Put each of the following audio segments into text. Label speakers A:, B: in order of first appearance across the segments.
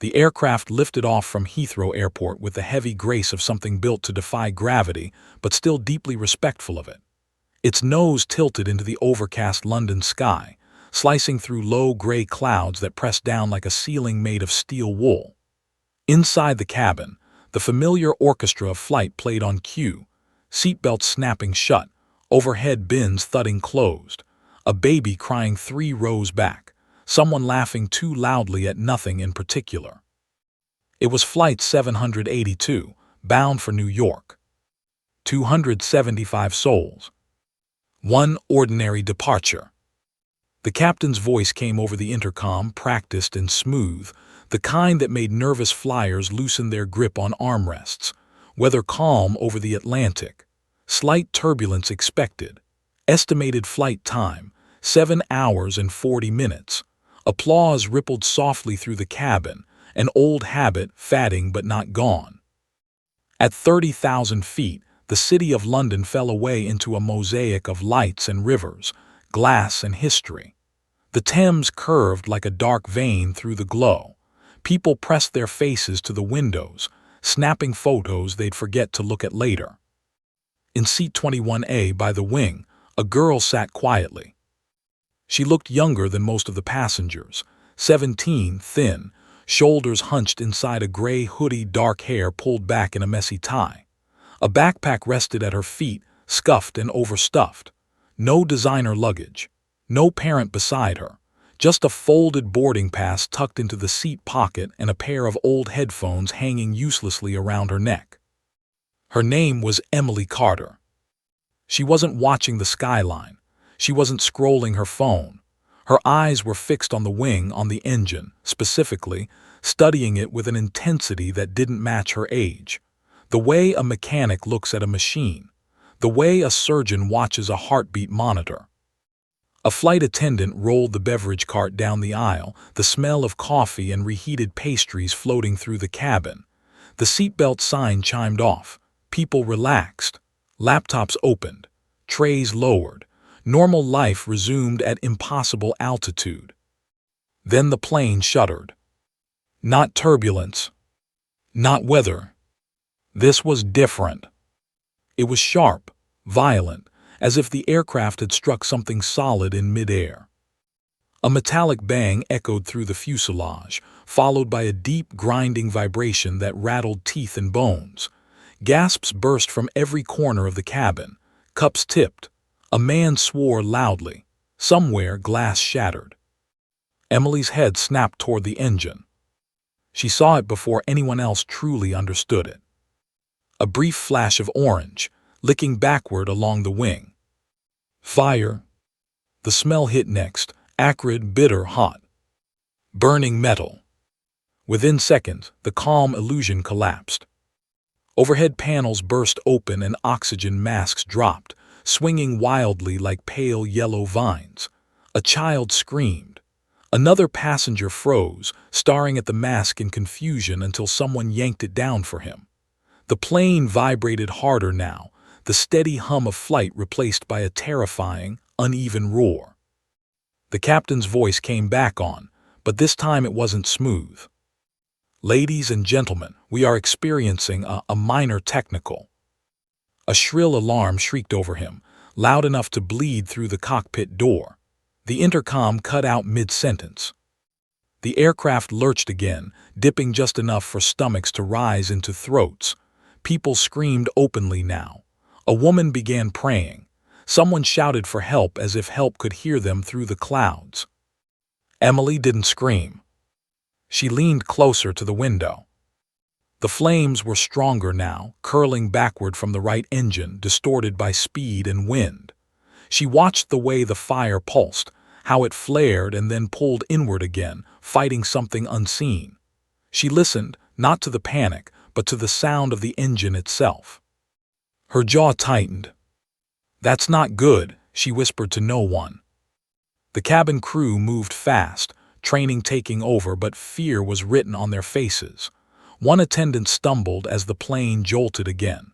A: The aircraft lifted off from Heathrow Airport with the heavy grace of something built to defy gravity, but still deeply respectful of it. Its nose tilted into the overcast London sky, slicing through low gray clouds that pressed down like a ceiling made of steel wool. Inside the cabin, the familiar orchestra of flight played on cue, seatbelts snapping shut, overhead bins thudding closed, a baby crying 3 rows back, someone laughing too loudly at nothing in particular. It was Flight 782, bound for New York. 275 souls. One ordinary departure. The captain's voice came over the intercom, practiced and smooth, the kind that made nervous flyers loosen their grip on armrests. Weather calm over the Atlantic. Slight turbulence expected. Estimated flight time, 7 hours and 40 minutes. Applause rippled softly through the cabin, an old habit, fading but not gone. At 30,000 feet, the city of London fell away into a mosaic of lights and rivers, glass and history. The Thames curved like a dark vein through the glow. People pressed their faces to the windows, snapping photos they'd forget to look at later. In seat 21A by the wing, a girl sat quietly. She looked younger than most of the passengers, 17, thin, shoulders hunched inside a gray hoodie, dark hair pulled back in a messy tie. A backpack rested at her feet, scuffed and overstuffed. No designer luggage. No parent beside her. Just a folded boarding pass tucked into the seat pocket and a pair of old headphones hanging uselessly around her neck. Her name was Emily Carter. She wasn't watching the skyline. She wasn't scrolling her phone. Her eyes were fixed on the wing, on the engine, specifically, studying it with an intensity that didn't match her age. The way a mechanic looks at a machine. The way a surgeon watches a heartbeat monitor. A flight attendant rolled the beverage cart down the aisle, the smell of coffee and reheated pastries floating through the cabin. The seatbelt sign chimed off. People relaxed. Laptops opened. Trays lowered. Normal life resumed at impossible altitude. Then the plane shuddered. Not turbulence. Not weather. This was different. It was sharp, violent, as if the aircraft had struck something solid in midair. A metallic bang echoed through the fuselage, followed by a deep, grinding vibration that rattled teeth and bones. Gasps burst from every corner of the cabin. Cups tipped. A man swore loudly. Somewhere, glass shattered. Emily's head snapped toward the engine. She saw it before anyone else truly understood it. A brief flash of orange, licking backward along the wing. Fire. The smell hit next, acrid, bitter, hot. Burning metal. Within seconds, the calm illusion collapsed. Overhead panels burst open and oxygen masks dropped, swinging wildly like pale yellow vines. A child screamed. Another passenger froze, staring at the mask in confusion until someone yanked it down for him. The plane vibrated harder now, the steady hum of flight replaced by a terrifying, uneven roar. The captain's voice came back on, but this time it wasn't smooth. Ladies and gentlemen, we are experiencing a minor technical. A shrill alarm shrieked over him, loud enough to bleed through the cockpit door. The intercom cut out mid-sentence. The aircraft lurched again, dipping just enough for stomachs to rise into throats. People screamed openly now. A woman began praying. Someone shouted for help as if help could hear them through the clouds. Emily didn't scream. She leaned closer to the window. The flames were stronger now, curling backward from the right engine, distorted by speed and wind. She watched the way the fire pulsed, how it flared and then pulled inward again, fighting something unseen. She listened, not to the panic, but to the sound of the engine itself. Her jaw tightened. "That's not good," she whispered to no one. The cabin crew moved fast, training taking over, but fear was written on their faces. One attendant stumbled as the plane jolted again.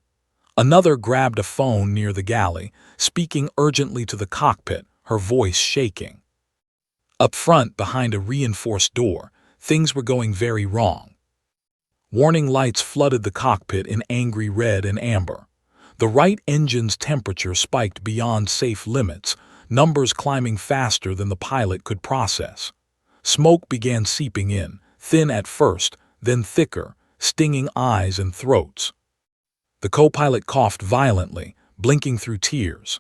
A: Another grabbed a phone near the galley, speaking urgently to the cockpit, her voice shaking. Up front, behind a reinforced door, Things were going very wrong. Warning lights flooded the cockpit in angry red and amber. The right engine's temperature spiked beyond safe limits, numbers climbing faster than the pilot could process. Smoke began seeping in, thin at first, then thicker, stinging eyes and throats. The co-pilot coughed violently, blinking through tears.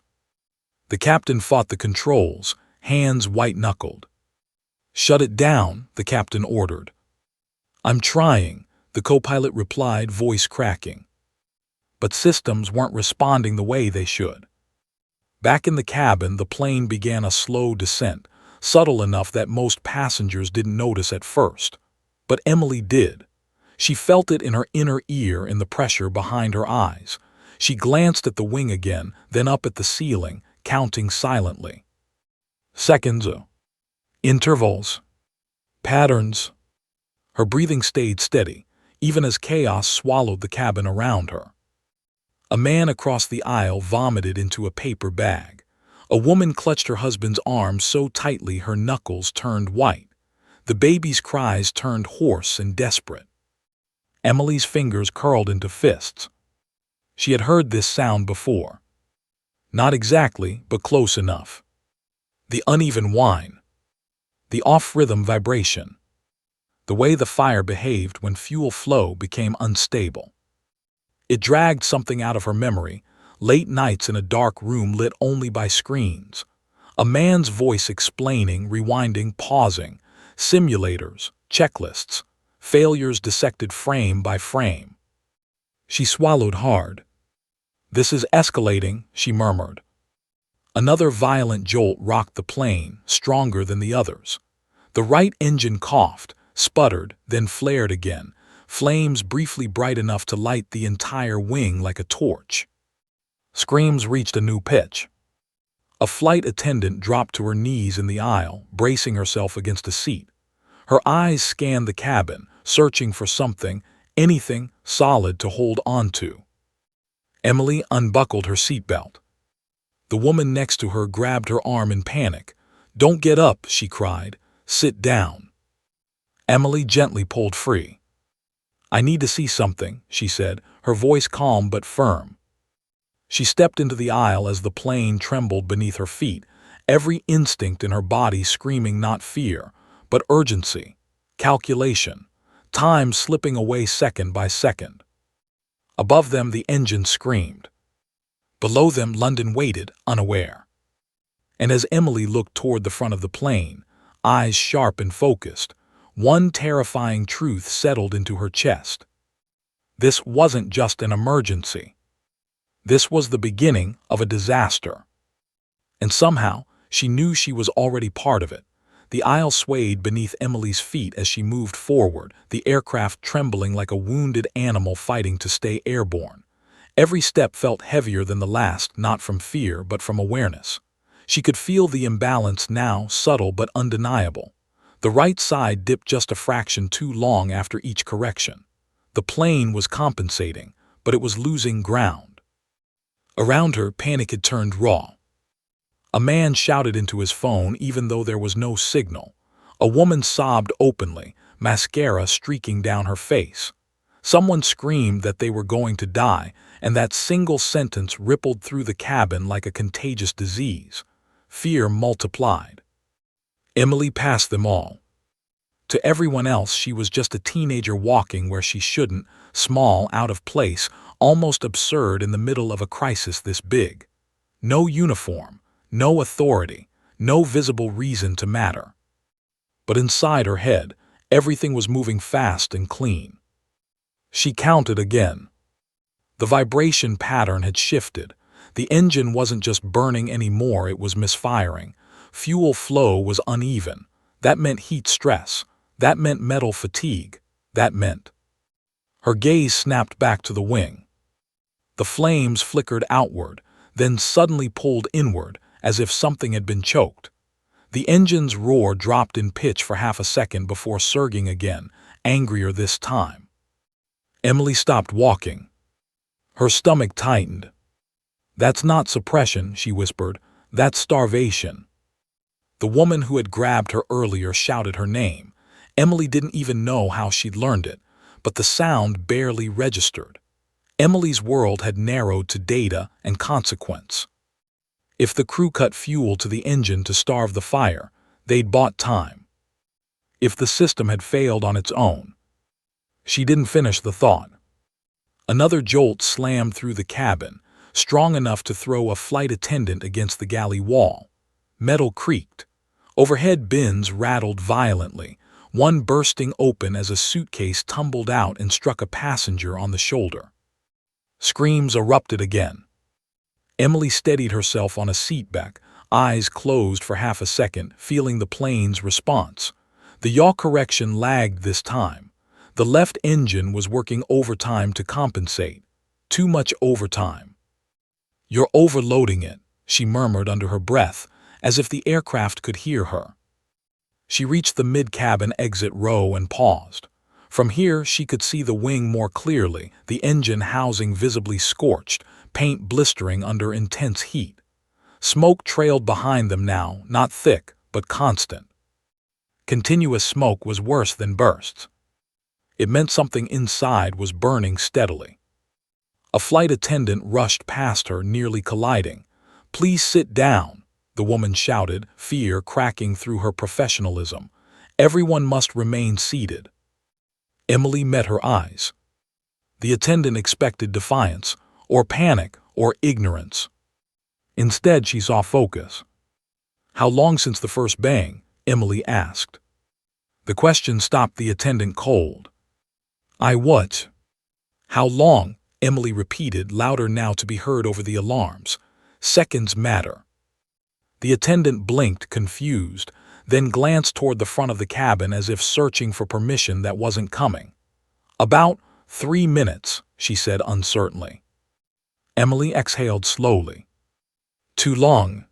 A: The captain fought the controls, hands white-knuckled. "Shut it down," the captain ordered. "I'm trying," the co-pilot replied, voice cracking. But systems weren't responding the way they should. Back in the cabin, the plane began a slow descent, subtle enough that most passengers didn't notice at first. But Emily did. She felt it in her inner ear, in the pressure behind her eyes. She glanced at the wing again, then up at the ceiling, counting silently. Seconds, intervals, patterns. Her breathing stayed steady, even as chaos swallowed the cabin around her. A man across the aisle vomited into a paper bag. A woman clutched her husband's arm so tightly her knuckles turned white. The baby's cries turned hoarse and desperate. Emily's fingers curled into fists. She had heard this sound before. Not exactly, but close enough. The uneven whine. The off-rhythm vibration. The way the fire behaved when fuel flow became unstable. It dragged something out of her memory, late nights in a dark room lit only by screens. A man's voice explaining, rewinding, pausing. Simulators, checklists, failures dissected frame by frame. She swallowed hard. "This is escalating," she murmured. Another violent jolt rocked the plane, stronger than the others. The right engine coughed, sputtered, then flared again, flames briefly bright enough to light the entire wing like a torch. Screams reached a new pitch. A flight attendant dropped to her knees in the aisle, bracing herself against a seat. Her eyes scanned the cabin, searching for something, anything solid to hold onto. Emily unbuckled her seatbelt. The woman next to her grabbed her arm in panic. "Don't get up," she cried. "Sit down." Emily gently pulled free. "I need to see something," she said, her voice calm but firm. She stepped into the aisle as the plane trembled beneath her feet, every instinct in her body screaming not fear, but urgency, calculation, time slipping away second by second. Above them the engine screamed. Below them London waited, unaware. And as Emily looked toward the front of the plane, eyes sharp and focused, one terrifying truth settled into her chest. This wasn't just an emergency. This was the beginning of a disaster. And somehow, she knew she was already part of it. The aisle swayed beneath Emily's feet as she moved forward, the aircraft trembling like a wounded animal fighting to stay airborne. Every step felt heavier than the last, not from fear, but from awareness. She could feel the imbalance now, subtle but undeniable. The right side dipped just a fraction too long after each correction. The plane was compensating, but it was losing ground. Around her, panic had turned raw. A man shouted into his phone even though there was no signal. A woman sobbed openly, mascara streaking down her face. Someone screamed that they were going to die, and that single sentence rippled through the cabin like a contagious disease. Fear multiplied. Emily passed them all. To everyone else, she was just a teenager walking where she shouldn't, small, out of place, almost absurd in the middle of a crisis this big. No uniform, no authority, no visible reason to matter. But inside her head, everything was moving fast and clean. She counted again. The vibration pattern had shifted. The engine wasn't just burning anymore, it was misfiring. Fuel flow was uneven. That meant heat stress. That meant metal fatigue. That meant... Her gaze snapped back to the wing. The flames flickered outward, then suddenly pulled inward, as if something had been choked. The engine's roar dropped in pitch for half a second before surging again, angrier this time. Emily stopped walking. Her stomach tightened. "That's not suppression," she whispered. "That's starvation." The woman who had grabbed her earlier shouted her name. Emily didn't even know how she'd learned it, but the sound barely registered. Emily's world had narrowed to data and consequence. If the crew cut fuel to the engine to starve the fire, they'd bought time. If the system had failed on its own. She didn't finish the thought. Another jolt slammed through the cabin, strong enough to throw a flight attendant against the galley wall. Metal creaked. Overhead bins rattled violently, one bursting open as a suitcase tumbled out and struck a passenger on the shoulder. Screams erupted again. Emily steadied herself on a seatback, eyes closed for half a second, feeling the plane's response. The yaw correction lagged this time. The left engine was working overtime to compensate. Too much overtime. "You're overloading it," she murmured under her breath, as if the aircraft could hear her. She reached the mid-cabin exit row and paused. From here, she could see the wing more clearly, the engine housing visibly scorched, paint blistering under intense heat. Smoke trailed behind them now, not thick, but constant. Continuous smoke was worse than bursts. It meant something inside was burning steadily. A flight attendant rushed past her, nearly colliding. "Please sit down," the woman shouted, fear cracking through her professionalism. "Everyone must remain seated." Emily met her eyes. The attendant expected defiance, or panic, or ignorance. Instead, she saw focus. "How long since the first bang?" Emily asked. The question stopped the attendant cold. "I what?" "How long?" Emily repeated, louder now to be heard over the alarms. "Seconds matter." The attendant blinked, confused, then glanced toward the front of the cabin as if searching for permission that wasn't coming. "About 3 minutes," she said uncertainly. Emily exhaled slowly. "Too long."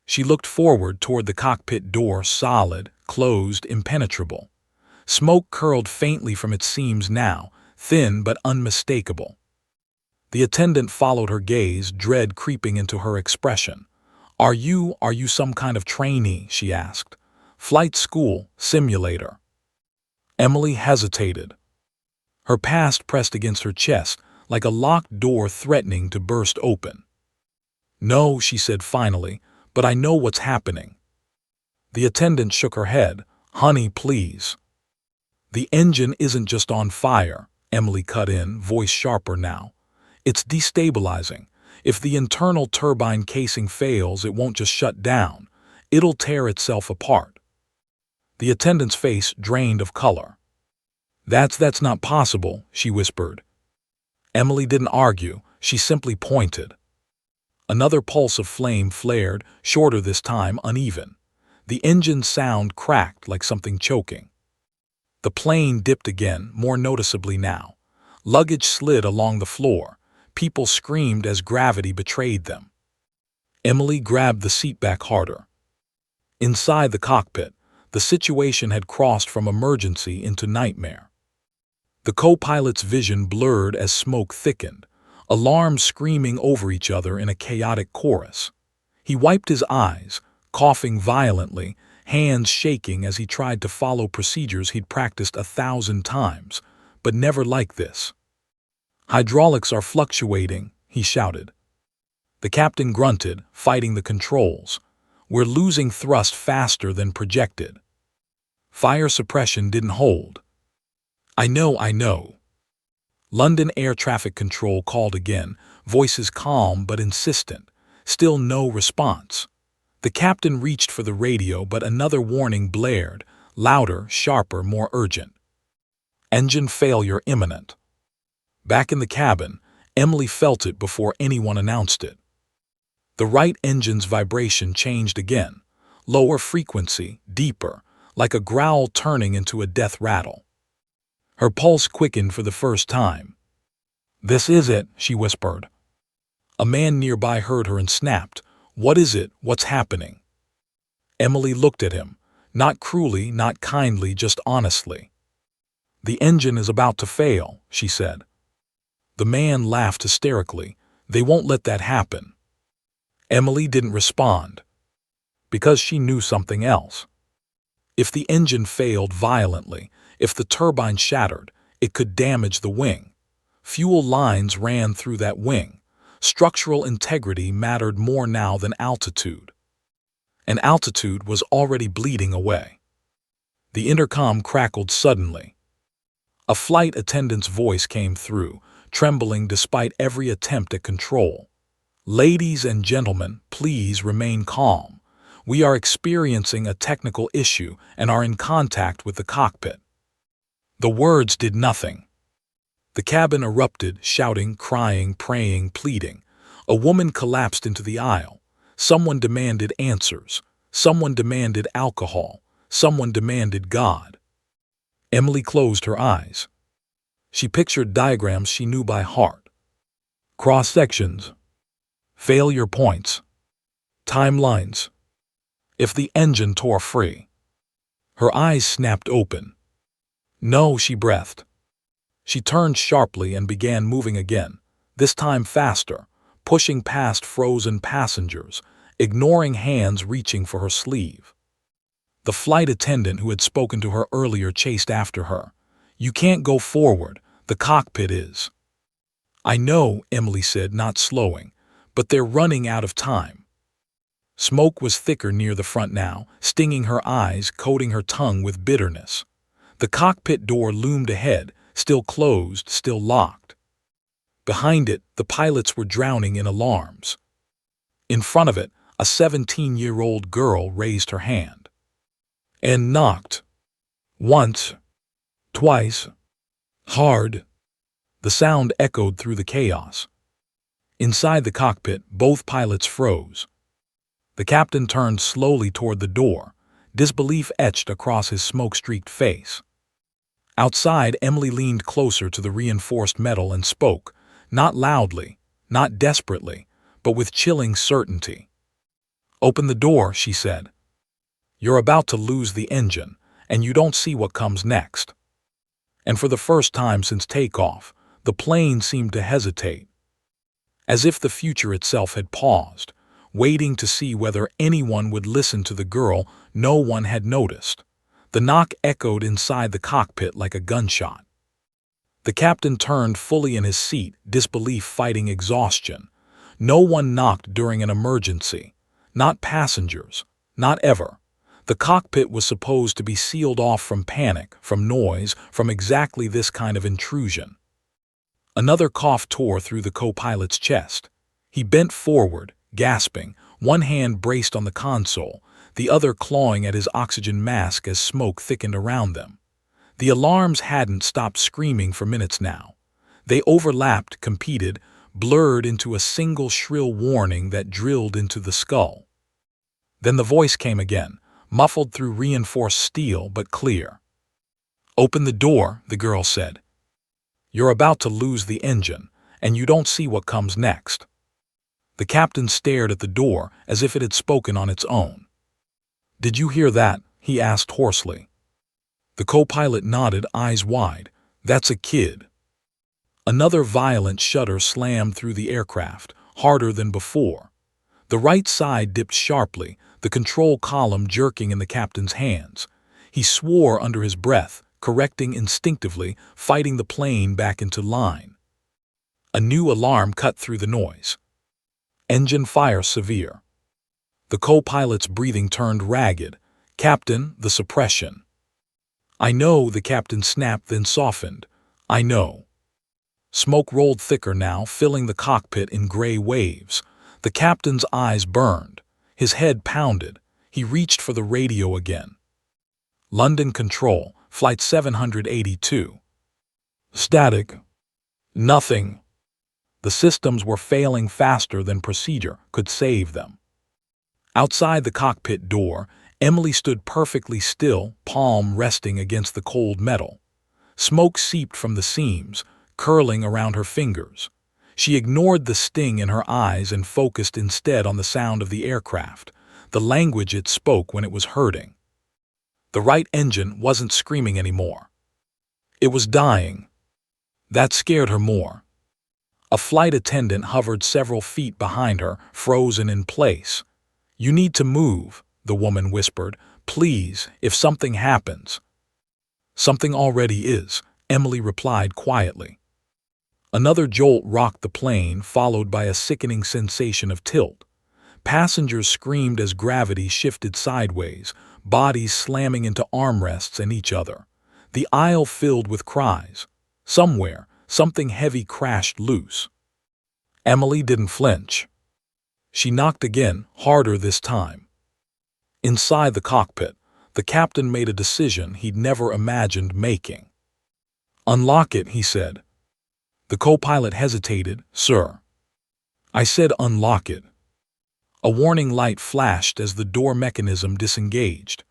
A: She looked forward toward the cockpit door, solid, closed, impenetrable. Smoke curled faintly from its seams now, thin but unmistakable. The attendant followed her gaze, dread creeping into her expression. Are you some kind of trainee?" she asked. "Flight school, simulator." Emily hesitated. Her past pressed against her chest, like a locked door threatening to burst open. "No," she said finally, "but I know what's happening." The attendant shook her head. "Honey, please." "The engine isn't just on fire," Emily cut in, voice sharper now. "It's destabilizing. If the internal turbine casing fails, it won't just shut down. It'll tear itself apart." The attendant's face drained of color. That's not possible," she whispered. Emily didn't argue, she simply pointed. Another pulse of flame flared, shorter this time, uneven. The engine's sound cracked like something choking. The plane dipped again, more noticeably now. Luggage slid along the floor. People screamed as gravity betrayed them. Emily grabbed the seat back harder. Inside the cockpit, the situation had crossed from emergency into nightmare. The co-pilot's vision blurred as smoke thickened, alarms screaming over each other in a chaotic chorus. He wiped his eyes, coughing violently, hands shaking as he tried to follow procedures he'd practiced 1,000 times, but never like this. "Hydraulics are fluctuating," he shouted. The captain grunted, fighting the controls. "We're losing thrust faster than projected." Fire suppression didn't hold. I know. London Air Traffic Control called again, voices calm but insistent. Still no response. The captain reached for the radio, but another warning blared, louder, sharper, more urgent. "Engine failure imminent." Back in the cabin, Emily felt it before anyone announced it. The right engine's vibration changed again, lower frequency, deeper, like a growl turning into a death rattle. Her pulse quickened for the first time. "This is it," she whispered. A man nearby heard her and snapped, "What is it? What's happening?" Emily looked at him, not cruelly, not kindly, just honestly. "The engine is about to fail," she said. The man laughed hysterically. "They won't let that happen." Emily didn't respond. Because she knew something else. If the engine failed violently, if the turbine shattered, it could damage the wing. Fuel lines ran through that wing. Structural integrity mattered more now than altitude. And altitude was already bleeding away. The intercom crackled suddenly. A flight attendant's voice came through, trembling despite every attempt at control. "Ladies and gentlemen, please remain calm. We are experiencing a technical issue and are in contact with the cockpit." The words did nothing. The cabin erupted, shouting, crying, praying, pleading. A woman collapsed into the aisle. Someone demanded answers. Someone demanded alcohol. Someone demanded God. Emily closed her eyes. She pictured diagrams she knew by heart. Cross-sections. Failure points. Timelines. If the engine tore free. Her eyes snapped open. "No," she breathed. She turned sharply and began moving again, this time faster, pushing past frozen passengers, ignoring hands reaching for her sleeve. The flight attendant who had spoken to her earlier chased after her. "You can't go forward. The cockpit is." "I know," Emily said, not slowing, "but they're running out of time." Smoke was thicker near the front now, stinging her eyes, coating her tongue with bitterness. The cockpit door loomed ahead, still closed, still locked. Behind it, the pilots were drowning in alarms. In front of it, a 17-year-old girl raised her hand. And knocked. Once. Twice. Hard. The sound echoed through the chaos. Inside the cockpit, both pilots froze. The captain turned slowly toward the door, disbelief etched across his smoke-streaked face. Outside, Emily leaned closer to the reinforced metal and spoke, not loudly, not desperately, but with chilling certainty. "Open the door," she said. "You're about to lose the engine, and you don't see what comes next." And for the first time since takeoff, the plane seemed to hesitate. As if the future itself had paused, waiting to see whether anyone would listen to the girl no one had noticed. The knock echoed inside the cockpit like a gunshot. The captain turned fully in his seat, disbelief fighting exhaustion. No one knocked during an emergency. Not passengers. Not ever. The cockpit was supposed to be sealed off from panic, from noise, from exactly this kind of intrusion. Another cough tore through the co-pilot's chest. He bent forward, gasping, one hand braced on the console, the other clawing at his oxygen mask as smoke thickened around them. The alarms hadn't stopped screaming for minutes now. They overlapped, competed, blurred into a single shrill warning that drilled into the skull. Then the voice came again, muffled through reinforced steel but clear. "Open the door," the girl said. "You're about to lose the engine, and you don't see what comes next." The captain stared at the door as if it had spoken on its own. "Did you hear that?" he asked hoarsely. The co-pilot nodded, eyes wide. "That's a kid." Another violent shudder slammed through the aircraft, harder than before. The right side dipped sharply, the control column jerking in the captain's hands. He swore under his breath, correcting instinctively, fighting the plane back into line. A new alarm cut through the noise. "Engine fire severe." The co-pilot's breathing turned ragged. "Captain, the suppression." "I know," the captain snapped, then softened. "I know." Smoke rolled thicker now, filling the cockpit in gray waves. The captain's eyes burned. His head pounded. He reached for the radio again. "London Control, Flight 782. Static. Nothing." The systems were failing faster than procedure could save them. Outside the cockpit door, Emily stood perfectly still, palm resting against the cold metal. Smoke seeped from the seams, curling around her fingers. She ignored the sting in her eyes and focused instead on the sound of the aircraft, the language it spoke when it was hurting. The right engine wasn't screaming anymore. It was dying. That scared her more. A flight attendant hovered several feet behind her, frozen in place. "You need to move," the woman whispered, Please, if something happens. Something already is, Emily replied quietly. Another jolt rocked the plane, followed by a sickening sensation of tilt. Passengers screamed as gravity shifted sideways, bodies slamming into armrests and each other. The aisle filled with cries. Somewhere, something heavy crashed loose. Emily didn't flinch. She knocked again, harder this time. Inside the cockpit, the captain made a decision he'd never imagined making. "Unlock it," he said. The co-pilot hesitated. "Sir." "I said unlock it." A warning light flashed as the door mechanism disengaged.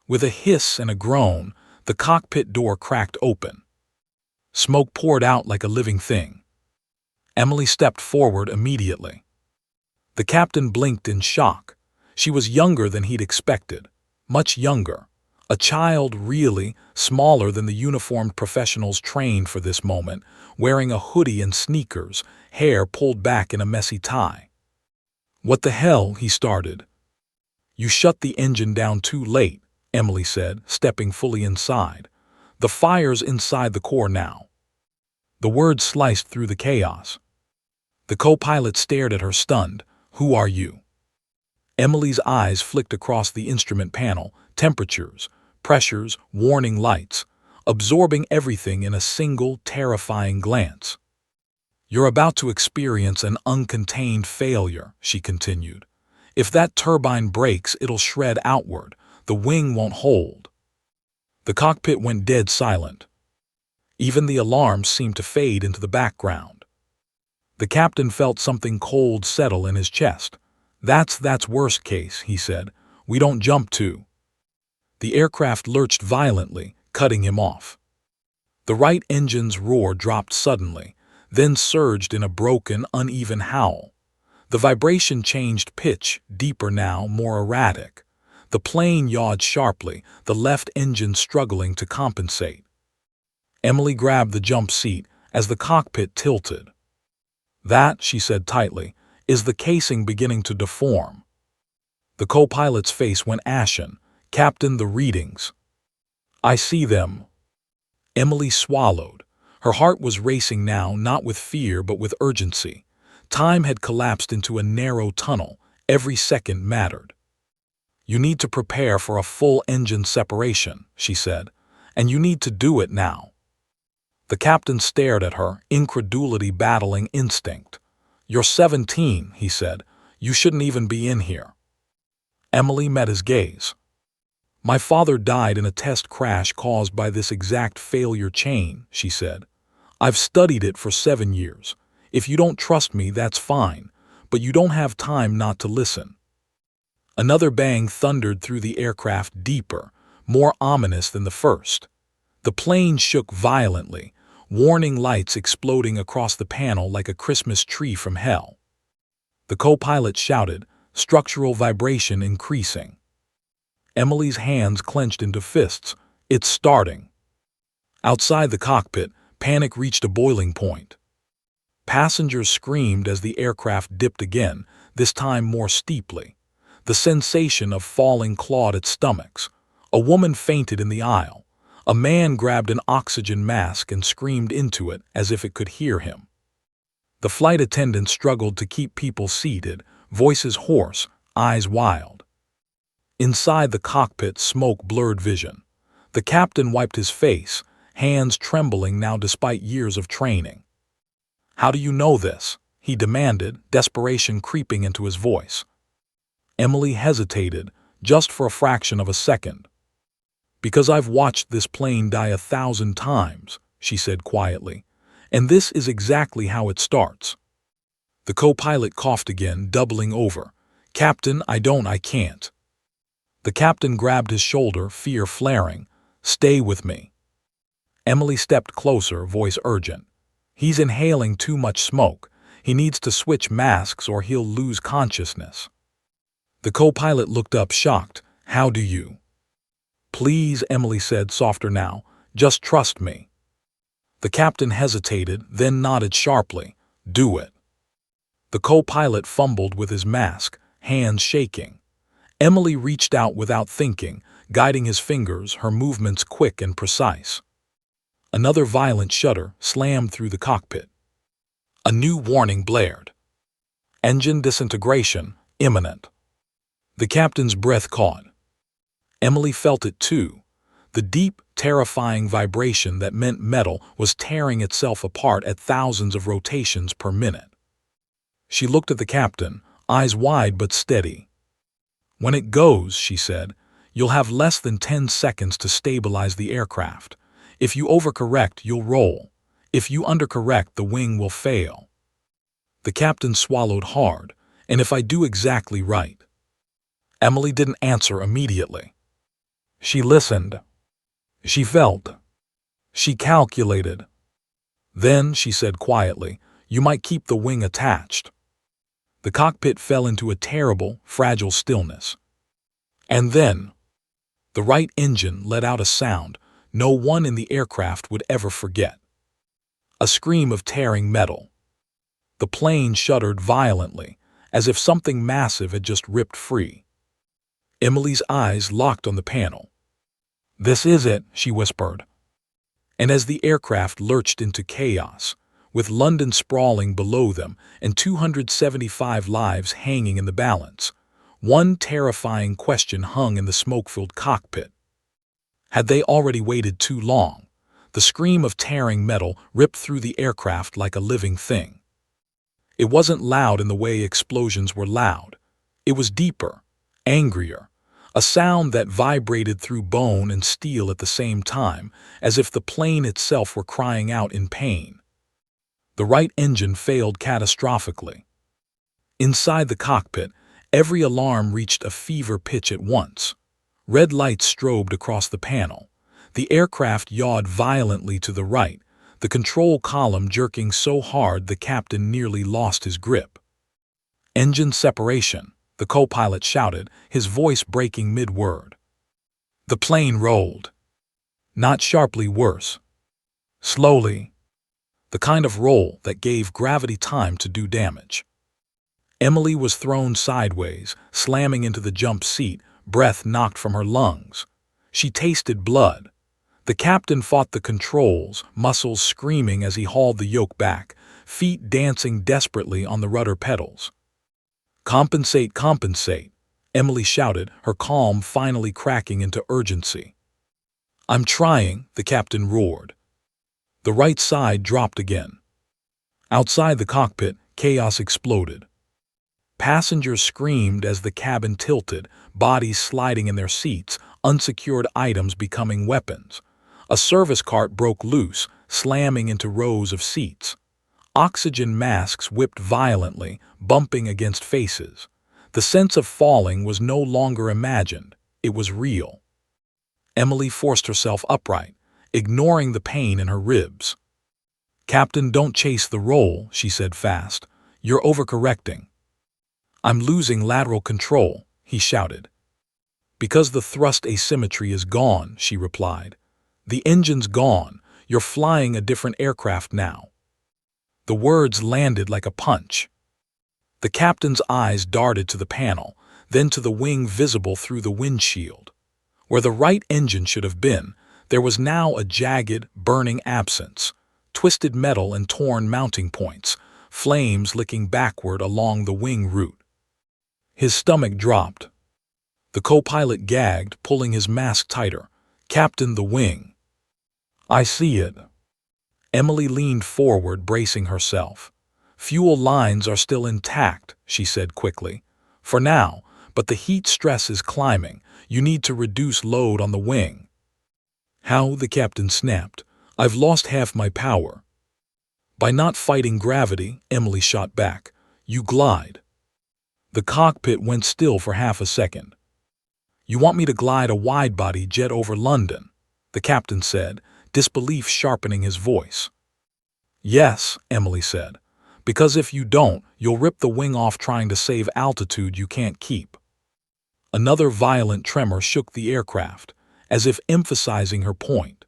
A: With a hiss and a groan, the cockpit door cracked open. Smoke poured out like a living thing. Emily stepped forward immediately. The captain blinked in shock. She was younger than he'd expected. Much younger. A child, really, smaller than the uniformed professionals trained for this moment, wearing a hoodie and sneakers, hair pulled back in a messy tie. "What the hell?" he started. "You shut the engine down too late," Emily said, stepping fully inside. "The fire's inside the core now." The words sliced through the chaos. The co-pilot stared at her, stunned. "Who are you?" Emily's eyes flicked across the instrument panel, temperatures, pressures, warning lights, absorbing everything in a single, terrifying glance. "You're about to experience an uncontained failure," she continued. "If that turbine breaks, it'll shred outward. The wing won't hold." The cockpit went dead silent. Even the alarms seemed to fade into the background. The captain felt something cold settle in his chest. That's worst case," he said. "We don't jump to." The aircraft lurched violently, cutting him off. The right engine's roar dropped suddenly, then surged in a broken, uneven howl. The vibration changed pitch, deeper now, more erratic. The plane yawed sharply, the left engine struggling to compensate. Emily grabbed the jump seat as the cockpit tilted. "That," she said tightly, "is the casing beginning to deform." The co-pilot's face went ashen. "Captain, the readings." "I see them." Emily swallowed. Her heart was racing now, not with fear but with urgency. Time had collapsed into a narrow tunnel. Every second mattered. "You need to prepare for a full engine separation," she said, "and you need to do it now." The captain stared at her, incredulity battling instinct. "You're 17, he said. "You shouldn't even be in here." Emily met his gaze. "My father died in a test crash caused by this exact failure chain," she said. "I've studied it for 7 years. If you don't trust me, that's fine, but you don't have time not to listen." Another bang thundered through the aircraft, deeper, more ominous than the first. The plane shook violently, warning lights exploding across the panel like a Christmas tree from hell. The co-pilot shouted, structural vibration increasing. Emily's hands clenched into fists. "It's starting." Outside the cockpit, panic reached a boiling point. Passengers screamed as the aircraft dipped again, this time more steeply. The sensation of falling clawed at stomachs. A woman fainted in the aisle. A man grabbed an oxygen mask and screamed into it as if it could hear him. The flight attendant struggled to keep people seated, voices hoarse, eyes wild. Inside the cockpit, smoke blurred vision. The captain wiped his face, hands trembling now despite years of training. "How do you know this?" he demanded, desperation creeping into his voice. Emily hesitated, just for a fraction of a second. "Because I've watched this plane die 1,000 times, she said quietly, "and this is exactly how it starts." The co-pilot coughed again, doubling over. "Captain, I can't." The captain grabbed his shoulder, fear flaring. "Stay with me." Emily stepped closer, voice urgent. "He's inhaling too much smoke. He needs to switch masks or he'll lose consciousness." The co-pilot looked up, shocked. "How do you?" "Please," Emily said, softer now, "just trust me." The captain hesitated, then nodded sharply. "Do it." The co-pilot fumbled with his mask, hands shaking. Emily reached out without thinking, guiding his fingers, her movements quick and precise. Another violent shudder slammed through the cockpit. A new warning blared. Engine disintegration imminent. The captain's breath caught. Emily felt it too, the deep, terrifying vibration that meant metal was tearing itself apart at thousands of rotations per minute. She looked at the captain, eyes wide but steady. "When it goes," she said, "you'll have less than 10 seconds to stabilize the aircraft. If you overcorrect, you'll roll. If you undercorrect, the wing will fail." The captain swallowed hard. "And if I do exactly right?" Emily didn't answer immediately. She listened. She felt. She calculated. "Then," she said quietly, "you might keep the wing attached." The cockpit fell into a terrible, fragile stillness. And then, the right engine let out a sound no one in the aircraft would ever forget. A scream of tearing metal. The plane shuddered violently, as if something massive had just ripped free. Emily's eyes locked on the panel. "This is it," she whispered. And as the aircraft lurched into chaos, with London sprawling below them and 275 lives hanging in the balance, one terrifying question hung in the smoke-filled cockpit. Had they already waited too long? The scream of tearing metal ripped through the aircraft like a living thing. It wasn't loud in the way explosions were loud. It was deeper, angrier, a sound that vibrated through bone and steel at the same time, as if the plane itself were crying out in pain. The right engine failed catastrophically. Inside the cockpit, every alarm reached a fever pitch at once. Red lights strobed across the panel. The aircraft yawed violently to the right, the control column jerking so hard the captain nearly lost his grip. "Engine separation," the co-pilot shouted, his voice breaking mid-word. The plane rolled. Not sharply worse. Slowly. The kind of roll that gave gravity time to do damage. Emily was thrown sideways, slamming into the jump seat, breath knocked from her lungs. She tasted blood. The captain fought the controls, muscles screaming as he hauled the yoke back, feet dancing desperately on the rudder pedals. "Compensate, compensate," Emily shouted, her calm finally cracking into urgency. "I'm trying," the captain roared. The right side dropped again. Outside the cockpit, chaos exploded. Passengers screamed as the cabin tilted, bodies sliding in their seats, unsecured items becoming weapons. A service cart broke loose, slamming into rows of seats. Oxygen masks whipped violently, bumping against faces. The sense of falling was no longer imagined, it was real. Emily forced herself upright, ignoring the pain in her ribs. "Captain, don't chase the roll," she said fast. "You're overcorrecting." "I'm losing lateral control," he shouted. "Because the thrust asymmetry is gone," she replied. "The engine's gone. You're flying a different aircraft now." The words landed like a punch. The captain's eyes darted to the panel, then to the wing visible through the windshield. Where the right engine should have been, there was now a jagged, burning absence, twisted metal and torn mounting points, flames licking backward along the wing root. His stomach dropped. The co-pilot gagged, pulling his mask tighter. "Captain, the wing." "I see it." Emily leaned forward, bracing herself. "Fuel lines are still intact," she said quickly. "For now, but the heat stress is climbing. You need to reduce load on the wing." "How?" the captain snapped. "I've lost half my power." "By not fighting gravity," Emily shot back. "You glide." The cockpit went still for half a second. "You want me to glide a wide-body jet over London?" the captain said, disbelief sharpening his voice. "Yes," Emily said, "because if you don't, you'll rip the wing off trying to save altitude you can't keep." Another violent tremor shook the aircraft, as if emphasizing her point.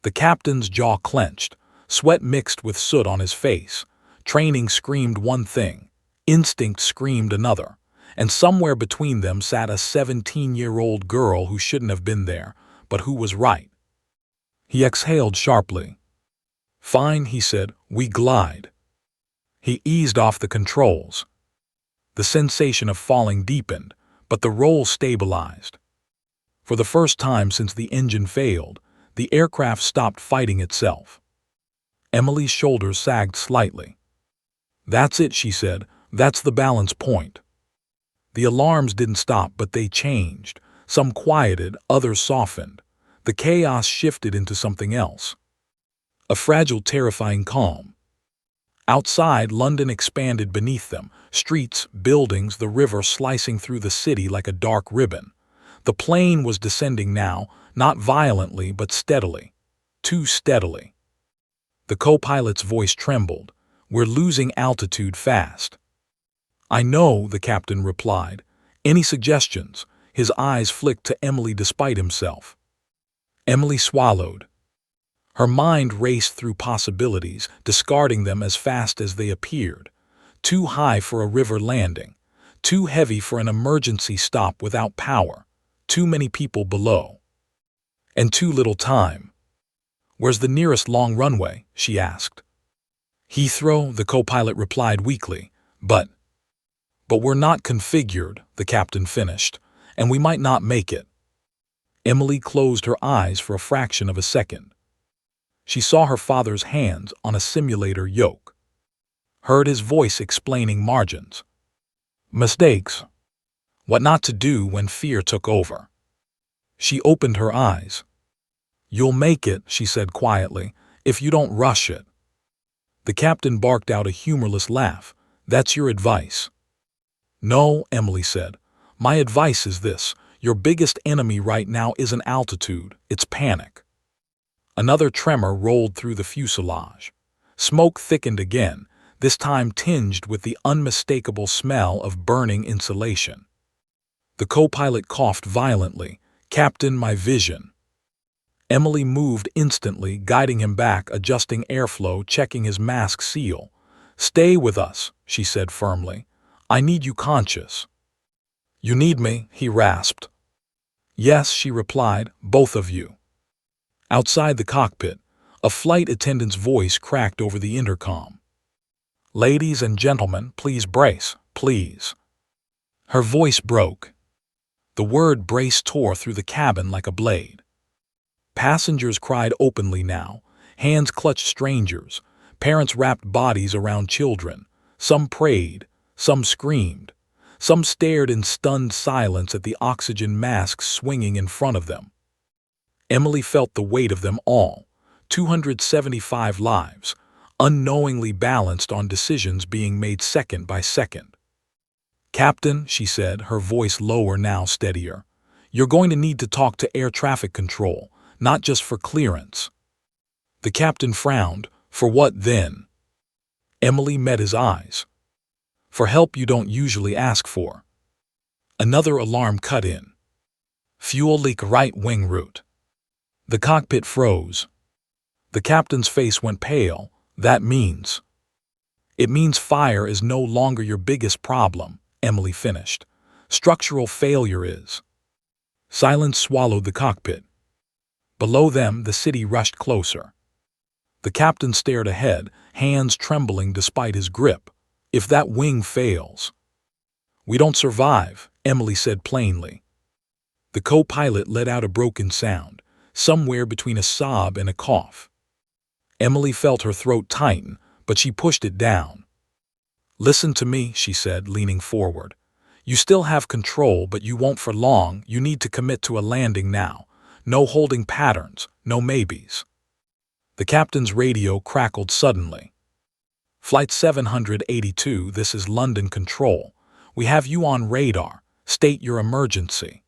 A: The captain's jaw clenched, sweat mixed with soot on his face. Training screamed one thing, instinct screamed another, and somewhere between them sat a 17-year-old girl who shouldn't have been there, but who was right. He exhaled sharply. "Fine," he said, "we glide." He eased off the controls. The sensation of falling deepened, but the roll stabilized. For the first time since the engine failed, the aircraft stopped fighting itself. Emily's shoulders sagged slightly. "That's it," she said. "That's the balance point." The alarms didn't stop, but they changed. Some quieted, others softened. The chaos shifted into something else. A fragile, terrifying calm. Outside, London expanded beneath them. Streets, buildings, the river slicing through the city like a dark ribbon. The plane was descending now, not violently but steadily. Too steadily. The co-pilot's voice trembled. "We're losing altitude fast." "I know," the captain replied. "Any suggestions?" His eyes flicked to Emily despite himself. Emily swallowed. Her mind raced through possibilities, discarding them as fast as they appeared. Too high for a river landing. Too heavy for an emergency stop without power. Too many people below. And too little time. "Where's the nearest long runway?" she asked. "Heathrow," the co-pilot replied weakly. But we're not configured," the captain finished, "and we might not make it." Emily closed her eyes for a fraction of a second. She saw her father's hands on a simulator yoke. Heard his voice explaining margins. Mistakes. What not to do when fear took over. She opened her eyes. "You'll make it," she said quietly, "if you don't rush it." The captain barked out a humorless laugh. "That's your advice." "No," Emily said. "My advice is this. Your biggest enemy right now isn't altitude, it's panic." Another tremor rolled through the fuselage. Smoke thickened again, this time tinged with the unmistakable smell of burning insulation. The co-pilot coughed violently. "Captain, my vision." Emily moved instantly, guiding him back, adjusting airflow, checking his mask seal. "Stay with us," she said firmly. "I need you conscious." "You need me?" he rasped. "Yes," she replied, "both of you." Outside the cockpit, a flight attendant's voice cracked over the intercom. "Ladies and gentlemen, please brace, please." Her voice broke. The word brace tore through the cabin like a blade. Passengers cried openly now. Hands clutched strangers. Parents wrapped bodies around children. Some prayed. Some screamed. Some stared in stunned silence at the oxygen masks swinging in front of them. Emily felt the weight of them all. 275 lives, unknowingly balanced on decisions being made second by second. "Captain," she said, her voice lower now, steadier, "you're going to need to talk to air traffic control, not just for clearance." The captain frowned. "For what then?" Emily met his eyes. "For help you don't usually ask for." Another alarm cut in. "Fuel leak, right wing route." The cockpit froze. The captain's face went pale. "That means—" "It means fire is no longer your biggest problem," Emily finished. "Structural failure is." Silence swallowed the cockpit. Below them, the city rushed closer. The captain stared ahead, hands trembling despite his grip. "If that wing fails—" "We don't survive," Emily said plainly. The co-pilot let out a broken sound, somewhere between a sob and a cough. Emily felt her throat tighten, but she pushed it down. "Listen to me," she said, leaning forward. "You still have control, but you won't for long. You need to commit to a landing now. No holding patterns, no maybes." The captain's radio crackled suddenly. "Flight 782, this is London Control. We have you on radar. State your emergency."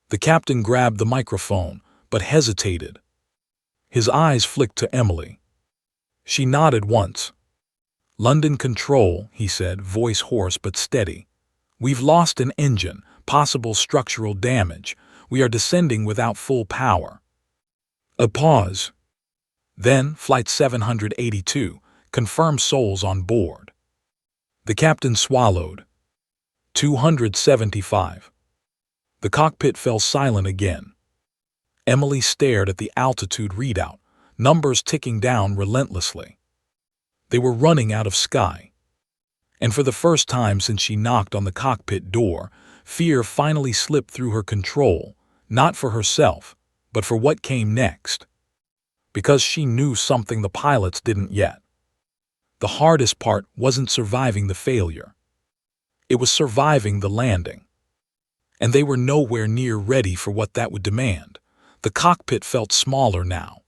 A: The captain grabbed the microphone, but hesitated. His eyes flicked to Emily. She nodded once. "London Control," he said, voice hoarse but steady. "We've lost an engine, possible structural damage. We are descending without full power." A pause. Then, Flight 782, confirm souls on board. The captain swallowed. 275. The cockpit fell silent again. Emily stared at the altitude readout, numbers ticking down relentlessly. They were running out of sky. And for the first time since she knocked on the cockpit door, fear finally slipped through her control, not for herself, but for what came next. Because she knew something the pilots didn't yet. The hardest part wasn't surviving the failure. It was surviving the landing. And they were nowhere near ready for what that would demand. The cockpit felt smaller now.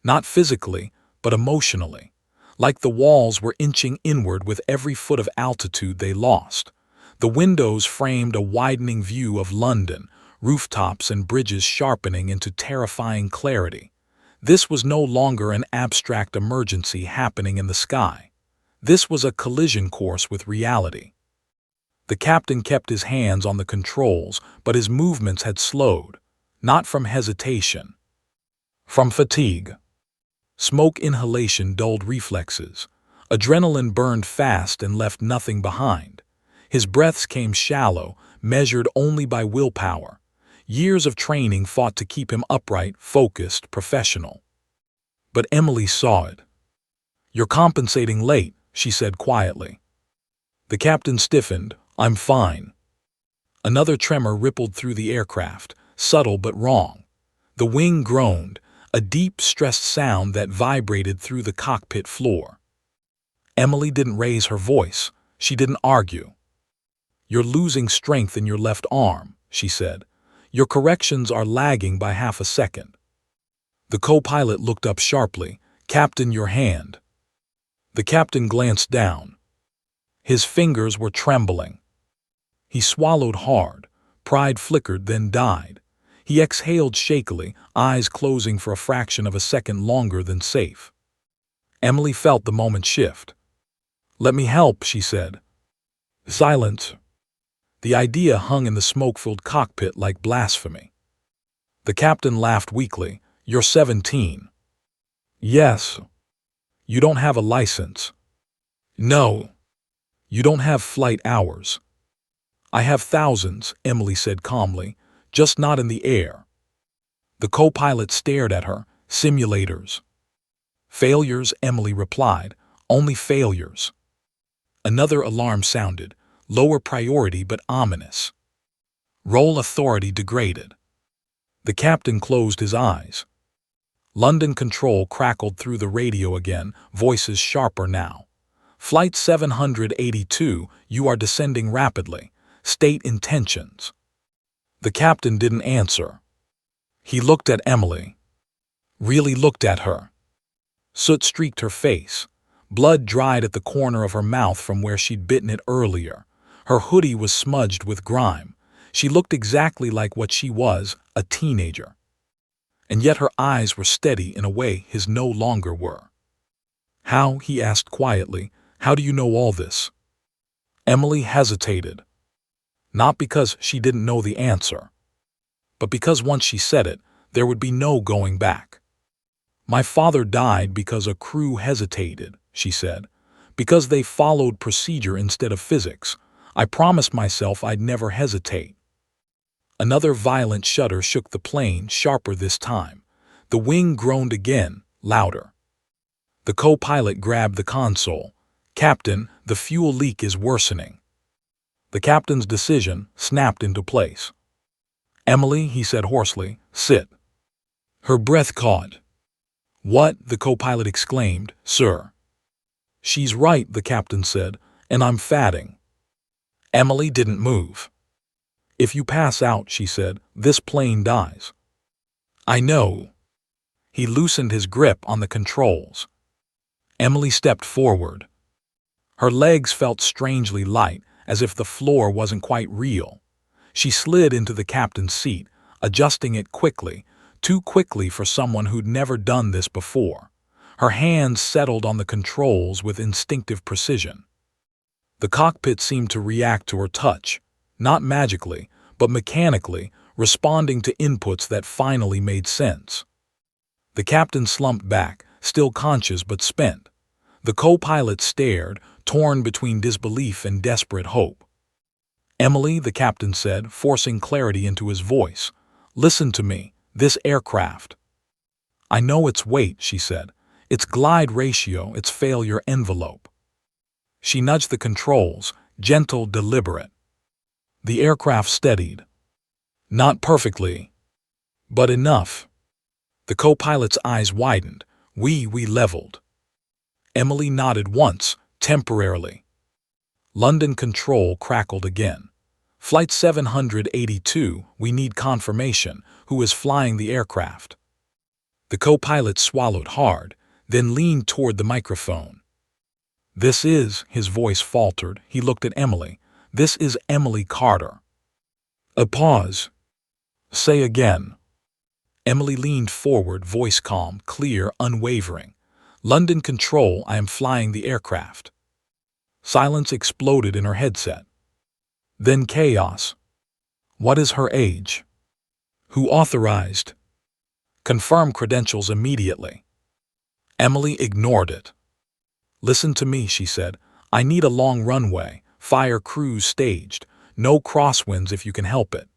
A: Not physically, but emotionally. Like the walls were inching inward with every foot of altitude they lost. The windows framed a widening view of London, rooftops and bridges sharpening into terrifying clarity. This was no longer an abstract emergency happening in the sky. This was a collision course with reality. The captain kept his hands on the controls, but his movements had slowed, not from hesitation, from fatigue. Smoke inhalation dulled reflexes. Adrenaline burned fast and left nothing behind. His breaths came shallow, measured only by willpower. Years of training fought to keep him upright, focused, professional. But Emily saw it. "You're compensating late," she said quietly. The captain stiffened. "I'm fine." Another tremor rippled through the aircraft, subtle but wrong. The wing groaned, a deep, stressed sound that vibrated through the cockpit floor. Emily didn't raise her voice. She didn't argue. "You're losing strength in your left arm," she said. "Your corrections are lagging by half a second." The co-pilot looked up sharply. "Captain, your hand." The captain glanced down. His fingers were trembling. He swallowed hard. Pride flickered, then died. He exhaled shakily, eyes closing for a fraction of a second longer than safe. Emily felt the moment shift. "Let me help," she said. Silence. The idea hung in the smoke-filled cockpit like blasphemy. The captain laughed weakly. "You're 17. Yes. You don't have a license. No. You don't have flight hours. I have thousands," Emily said calmly, "just not in the air." The co-pilot stared at her. "Simulators." "Failures," Emily replied. "Only failures." Another alarm sounded, lower priority but ominous. Roll authority degraded. The captain closed his eyes. London Control crackled through the radio again, voices sharper now. "Flight 782, you are descending rapidly. State intentions." The captain didn't answer. He looked at Emily. Really looked at her. Soot streaked her face. Blood dried at the corner of her mouth from where she'd bitten it earlier. Her hoodie was smudged with grime. She looked exactly like what she was, a teenager. And yet her eyes were steady in a way his no longer were. "How?" he asked quietly. "How do you know all this?" Emily hesitated. Not because she didn't know the answer, but because once she said it, there would be no going back. "My father died because a crew hesitated," she said. "Because they followed procedure instead of physics. I promised myself I'd never hesitate." Another violent shudder shook the plane, sharper this time. The wing groaned again, louder. The co-pilot grabbed the console. "Captain, the fuel leak is worsening." The captain's decision snapped into place. "Emily," he said hoarsely, "sit." Her breath caught. "What?" the co-pilot exclaimed. "Sir." "She's right," the captain said, "and I'm fatting." Emily didn't move. "If you pass out," she said, "this plane dies." "I know." He loosened his grip on the controls. Emily stepped forward. Her legs felt strangely light, as if the floor wasn't quite real. She slid into the captain's seat, adjusting it quickly, too quickly for someone who'd never done this before. Her hands settled on the controls with instinctive precision. The cockpit seemed to react to her touch, not magically, but mechanically, responding to inputs that finally made sense. The captain slumped back, still conscious but spent. The co-pilot stared, torn between disbelief and desperate hope. Emily, the captain said, forcing clarity into his voice. Listen to me, this aircraft. I know its weight, she said. Its glide ratio, its failure envelope. She nudged the controls, gentle, deliberate. The aircraft steadied. Not perfectly, but enough. The co-pilot's eyes widened. We leveled. Emily nodded once, temporarily. London Control crackled again. Flight 782, we need confirmation. Who is flying the aircraft? The co-pilot swallowed hard, then leaned toward the microphone. This is, his voice faltered. He looked at Emily. This is Emily Carter. A pause. Say again. Emily leaned forward, voice calm, clear, unwavering. London Control, I am flying the aircraft. Silence exploded in her headset. Then chaos. What is her age? Who authorized? Confirm credentials immediately. Emily ignored it. Listen to me, she said. I need a long runway, fire crews staged, no crosswinds if you can help it.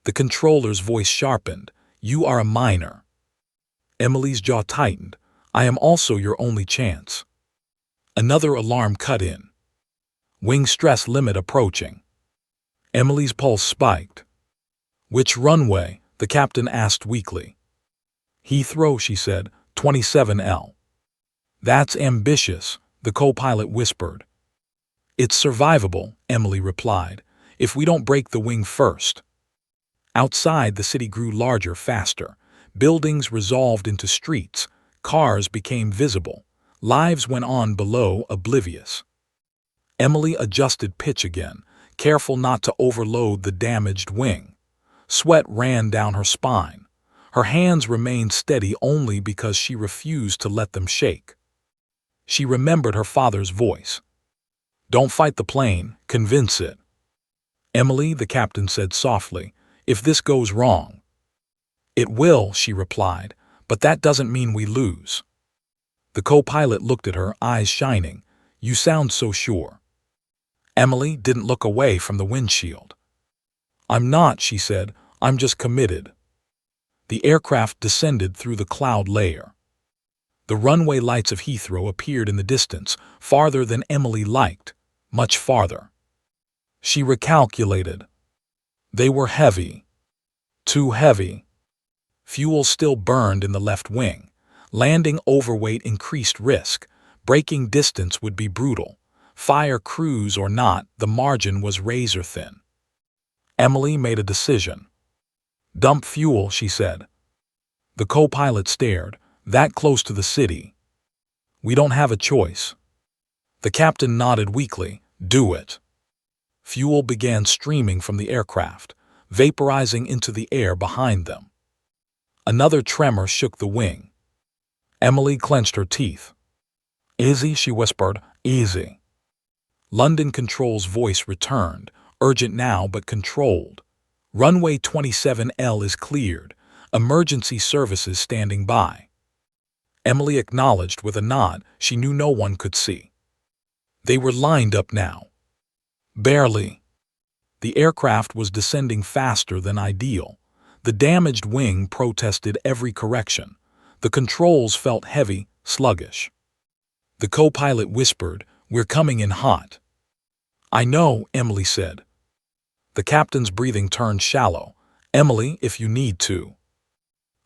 A: The controller's voice sharpened. You are a minor. Emily's jaw tightened. I am also your only chance. Another alarm cut in. Wing stress limit approaching. Emily's pulse spiked. Which runway? The captain asked weakly. Heathrow, she said, 27L. That's ambitious, the co-pilot whispered. It's survivable, Emily replied, if we don't break the wing first. Outside, the city grew larger, faster. Buildings resolved into streets. Cars became visible. Lives went on below, oblivious. Emily adjusted pitch again, careful not to overload the damaged wing. Sweat ran down her spine. Her hands remained steady only because she refused to let them shake. She remembered her father's voice. Don't fight the plane, convince it. Emily, the captain said softly, if this goes wrong. It will, she replied, but that doesn't mean we lose. The co-pilot looked at her, eyes shining. You sound so sure. Emily didn't look away from the windshield. I'm not, she said, I'm just committed. The aircraft descended through the cloud layer. The runway lights of Heathrow appeared in the distance, farther than Emily liked, much farther. She recalculated. They were heavy. Too heavy. Fuel still burned in the left wing. Landing overweight increased risk. Braking distance would be brutal. Fire crews or not, the margin was razor thin. Emily made a decision. Dump fuel, she said. The co-pilot stared, that close to the city. We don't have a choice. The captain nodded weakly. Do it. Fuel began streaming from the aircraft, vaporizing into the air behind them. Another tremor shook the wing. Emily clenched her teeth. Easy, she whispered, easy. London Control's voice returned, urgent now but controlled. Runway 27L is cleared. Emergency services standing by. Emily acknowledged with a nod she knew no one could see. They were lined up now. Barely. The aircraft was descending faster than ideal. The damaged wing protested every correction. The controls felt heavy, sluggish. The co-pilot whispered, We're coming in hot. I know, Emily said. The captain's breathing turned shallow. Emily, if you need to.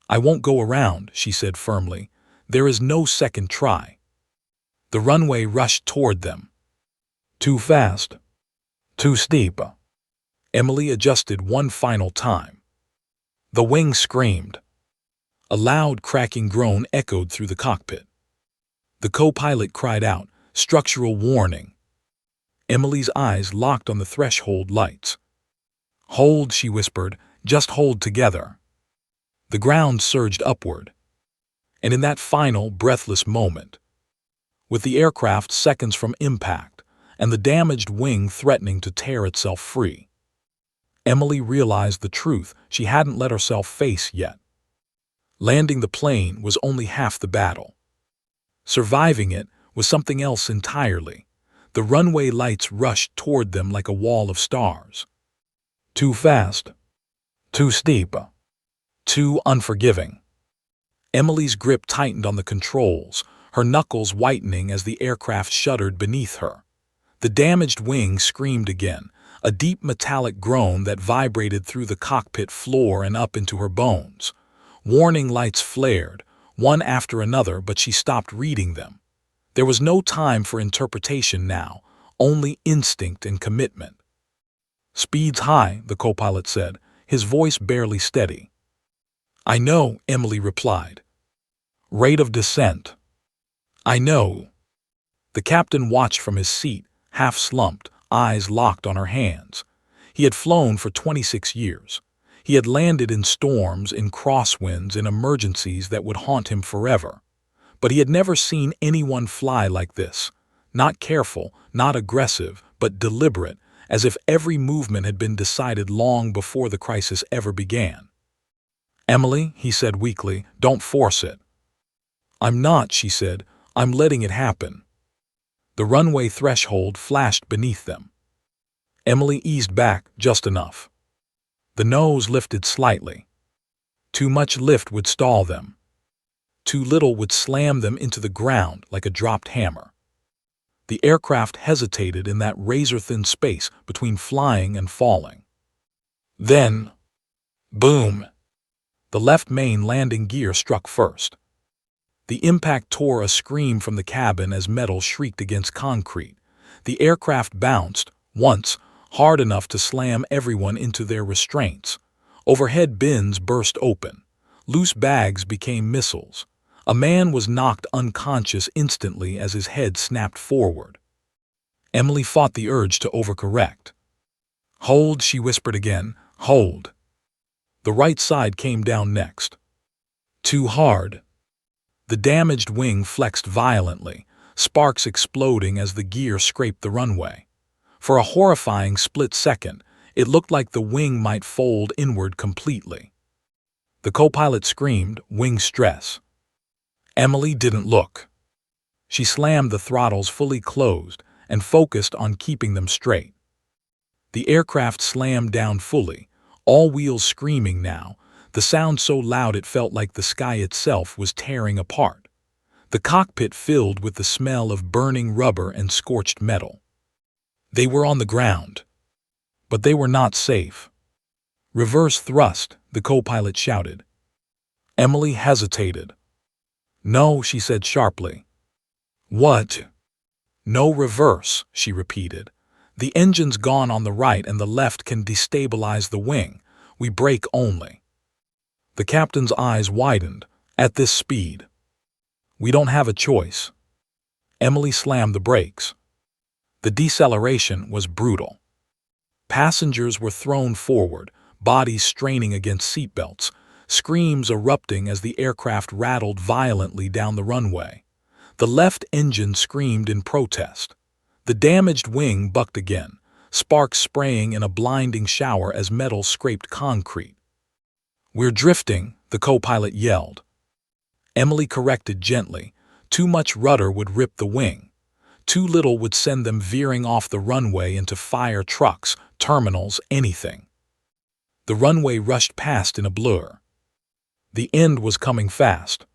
A: I won't go around, she said firmly. There is no second try. The runway rushed toward them. Too fast. Too steep. Emily adjusted one final time. The wing screamed. A loud cracking groan echoed through the cockpit. The co-pilot cried out, structural warning. Emily's eyes locked on the threshold lights. Hold, she whispered, just hold together. The ground surged upward. And in that final, breathless moment, with the aircraft seconds from impact and the damaged wing threatening to tear itself free, Emily realized the truth she hadn't let herself face yet. Landing the plane was only half the battle. Surviving it was something else entirely. The runway lights rushed toward them like a wall of stars. Too fast. Too steep. Too unforgiving. Emily's grip tightened on the controls, her knuckles whitening as the aircraft shuddered beneath her. The damaged wing screamed again, a deep metallic groan that vibrated through the cockpit floor and up into her bones. Warning lights flared, one after another, but she stopped reading them. There was no time for interpretation now, only instinct and commitment. "Speed's high," the co-pilot said, his voice barely steady. "I know," Emily replied. "Rate of descent." "I know." The captain watched from his seat, half-slumped, eyes locked on her hands. He had flown for 26 years. He had landed in storms, in crosswinds, in emergencies that would haunt him forever. But he had never seen anyone fly like this. Not careful, not aggressive, but deliberate, as if every movement had been decided long before the crisis ever began. "Emily," he said weakly, "don't force it." "I'm not," she said. "I'm letting it happen." The runway threshold flashed beneath them. Emily eased back just enough. The nose lifted slightly. Too much lift would stall them. Too little would slam them into the ground like a dropped hammer. The aircraft hesitated in that razor-thin space between flying and falling. Then, boom! The left main landing gear struck first. The impact tore a scream from the cabin as metal shrieked against concrete. The aircraft bounced, once, hard enough to slam everyone into their restraints. Overhead bins burst open. Loose bags became missiles. A man was knocked unconscious instantly as his head snapped forward. Emily fought the urge to overcorrect. "Hold," she whispered again. "Hold." The right side came down next. Too hard. The damaged wing flexed violently, sparks exploding as the gear scraped the runway. For a horrifying split second, it looked like the wing might fold inward completely. The co-pilot screamed, "Wing stress." Emily didn't look. She slammed the throttles fully closed and focused on keeping them straight. The aircraft slammed down fully, all wheels screaming now, the sound so loud it felt like the sky itself was tearing apart. The cockpit filled with the smell of burning rubber and scorched metal. They were on the ground. But they were not safe. "Reverse thrust," the co-pilot shouted. Emily hesitated. "No," she said sharply. "What?" "No reverse," she repeated. "The engine's gone on the right and the left can destabilize the wing. We brake only." The captain's eyes widened. "At this speed?" "We don't have a choice." Emily slammed the brakes. The deceleration was brutal. Passengers were thrown forward, bodies straining against seatbelts, screams erupting as the aircraft rattled violently down the runway. The left engine screamed in protest. The damaged wing bucked again, sparks spraying in a blinding shower as metal scraped concrete. "We're drifting," the co-pilot yelled. Emily corrected gently. Too much rudder would rip the wing. Too little would send them veering off the runway into fire trucks, terminals, anything. The runway rushed past in a blur. The end was coming fast.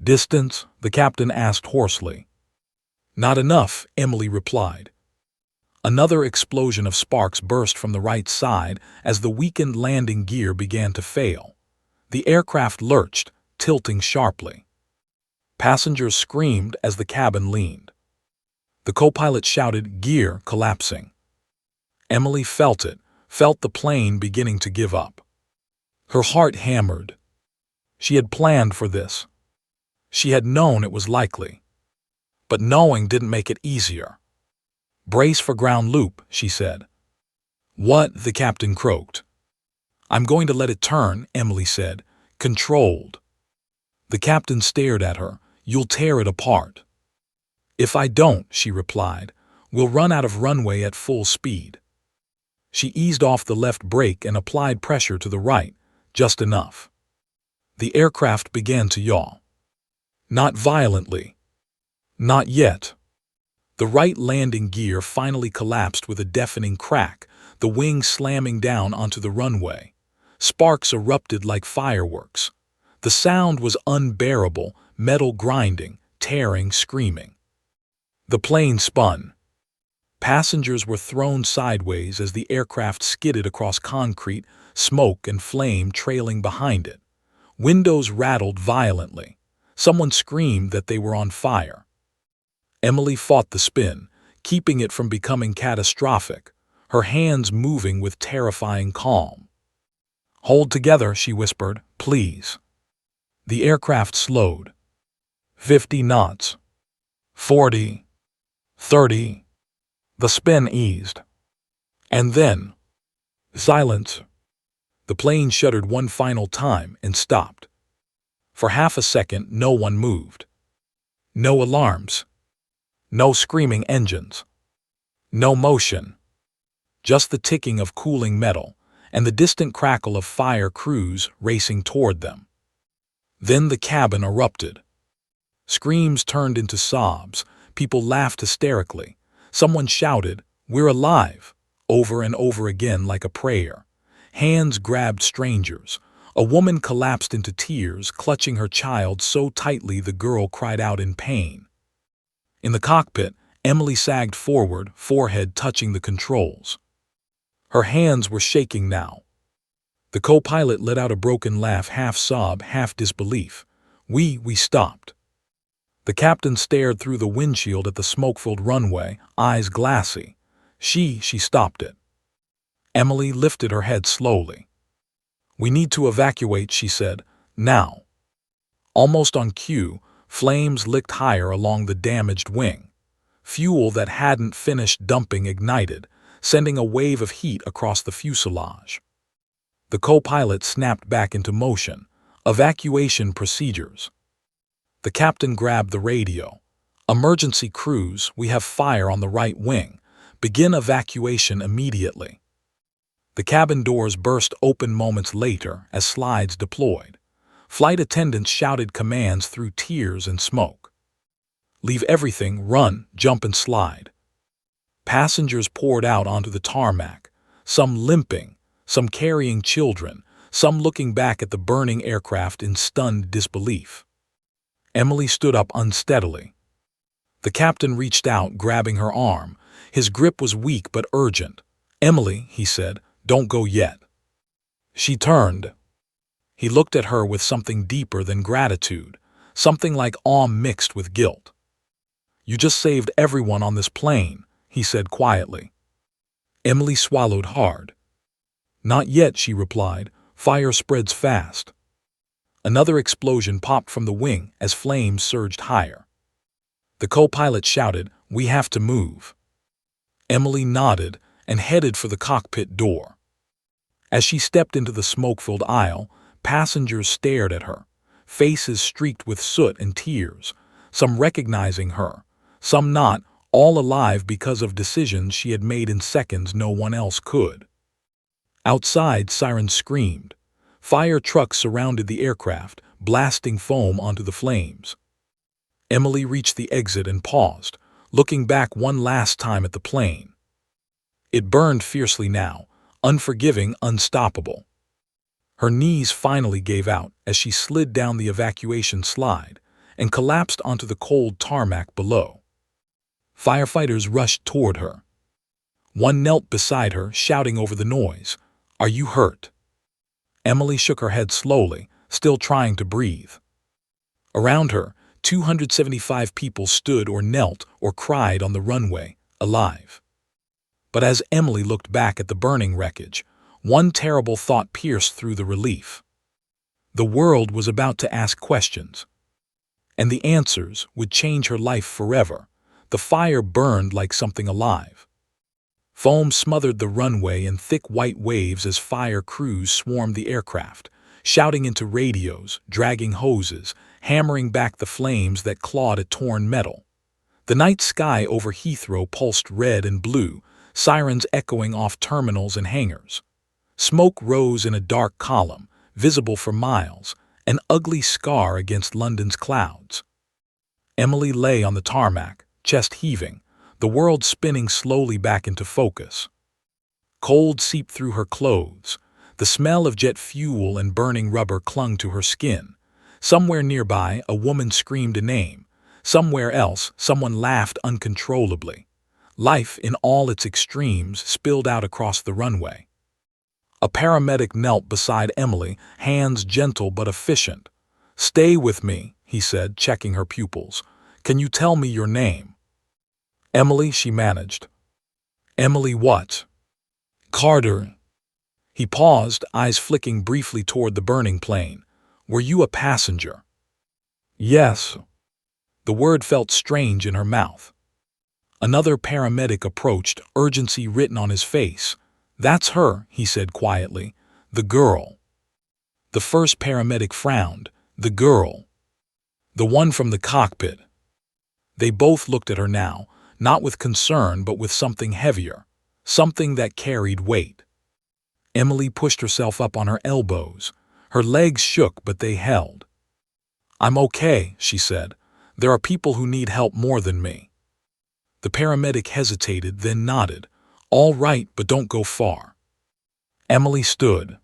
A: "Distance?" the captain asked hoarsely. "Not enough," Emily replied. Another explosion of sparks burst from the right side as the weakened landing gear began to fail. The aircraft lurched, tilting sharply. Passengers screamed as the cabin leaned. The co-pilot shouted, "Gear collapsing." Emily felt it, felt the plane beginning to give up. Her heart hammered. She had planned for this. She had known it was likely. But knowing didn't make it easier. "Brace for ground loop," she said. "What?" the captain croaked. "I'm going to let it turn," Emily said, controlled. The captain stared at her. "You'll tear it apart." "If I don't," she replied, "we'll run out of runway at full speed." She eased off the left brake and applied pressure to the right, just enough. The aircraft began to yaw. Not violently. Not yet. The right landing gear finally collapsed with a deafening crack, the wing slamming down onto the runway. Sparks erupted like fireworks. The sound was unbearable, metal grinding, tearing, screaming. The plane spun. Passengers were thrown sideways as the aircraft skidded across concrete, smoke and flame trailing behind it. Windows rattled violently. Someone screamed that they were on fire. Emily fought the spin, keeping it from becoming catastrophic, her hands moving with terrifying calm. "Hold together," she whispered, "please." The aircraft slowed. 50 knots. 40. 30. The spin eased. And then, silence. The plane shuddered one final time and stopped. For half a second, no one moved. No alarms. No screaming engines. No motion. Just the ticking of cooling metal and the distant crackle of fire crews racing toward them. Then the cabin erupted. Screams turned into sobs. People laughed hysterically. Someone shouted, "We're alive," over and over again like a prayer. Hands grabbed strangers. A woman collapsed into tears, clutching her child so tightly the girl cried out in pain. In the cockpit, Emily sagged forward, forehead touching the controls. Her hands were shaking now. The co-pilot let out a broken laugh, half sob, half disbelief. We stopped." The captain stared through the windshield at the smoke-filled runway, eyes glassy. She stopped it. Emily lifted her head slowly. "We need to evacuate," she said. "Now." Almost on cue, flames licked higher along the damaged wing. Fuel that hadn't finished dumping ignited, sending a wave of heat across the fuselage. The co-pilot snapped back into motion. Evacuation procedures. The captain grabbed the radio. "Emergency crews, we have fire on the right wing. Begin evacuation immediately." The cabin doors burst open moments later as slides deployed. Flight attendants shouted commands through tears and smoke. "Leave everything, run, jump and slide." Passengers poured out onto the tarmac, some limping, some carrying children, some looking back at the burning aircraft in stunned disbelief. Emily stood up unsteadily. The captain reached out, grabbing her arm. His grip was weak but urgent. "Emily," he said, "don't go yet." She turned. He looked at her with something deeper than gratitude, something like awe mixed with guilt. "You just saved everyone on this plane," he said quietly. Emily swallowed hard. "Not yet," she replied. "Fire spreads fast." Another explosion popped from the wing as flames surged higher. The co-pilot shouted, "We have to move." Emily nodded and headed for the cockpit door. As she stepped into the smoke-filled aisle, passengers stared at her, faces streaked with soot and tears, some recognizing her, some not, all alive because of decisions she had made in seconds no one else could. Outside, sirens screamed. Fire trucks surrounded the aircraft, blasting foam onto the flames. Emily reached the exit and paused, looking back one last time at the plane. It burned fiercely now, unforgiving, unstoppable. Her knees finally gave out as she slid down the evacuation slide and collapsed onto the cold tarmac below. Firefighters rushed toward her. One knelt beside her, shouting over the noise, "Are you hurt?" Emily shook her head slowly, still trying to breathe. Around her, 275 people stood or knelt or cried on the runway, alive. But as Emily looked back at the burning wreckage, one terrible thought pierced through the relief. The world was about to ask questions, and the answers would change her life forever. The fire burned like something alive. Foam smothered the runway in thick white waves as fire crews swarmed the aircraft, shouting into radios, dragging hoses, hammering back the flames that clawed at torn metal. The night sky over Heathrow pulsed red and blue, sirens echoing off terminals and hangars. Smoke rose in a dark column, visible for miles, an ugly scar against London's clouds. Emily lay on the tarmac, chest heaving, the world spinning slowly back into focus. Cold seeped through her clothes. The smell of jet fuel and burning rubber clung to her skin. Somewhere nearby, a woman screamed a name. Somewhere else, someone laughed uncontrollably. Life, in all its extremes, spilled out across the runway. A paramedic knelt beside Emily, hands gentle but efficient. "Stay with me," he said, checking her pupils. "Can you tell me your name?" "Emily," she managed. "Emily what?" "Carter." He paused, eyes flicking briefly toward the burning plane. "Were you a passenger?" "Yes." The word felt strange in her mouth. Another paramedic approached, urgency written on his face. "That's her," he said quietly. "The girl." The first paramedic frowned. "The girl." "The one from the cockpit." They both looked at her now, not with concern but with something heavier, something that carried weight. Emily pushed herself up on her elbows. Her legs shook, but they held. "I'm okay," she said. "There are people who need help more than me." The paramedic hesitated, then nodded. "All right, but don't go far." Emily stood.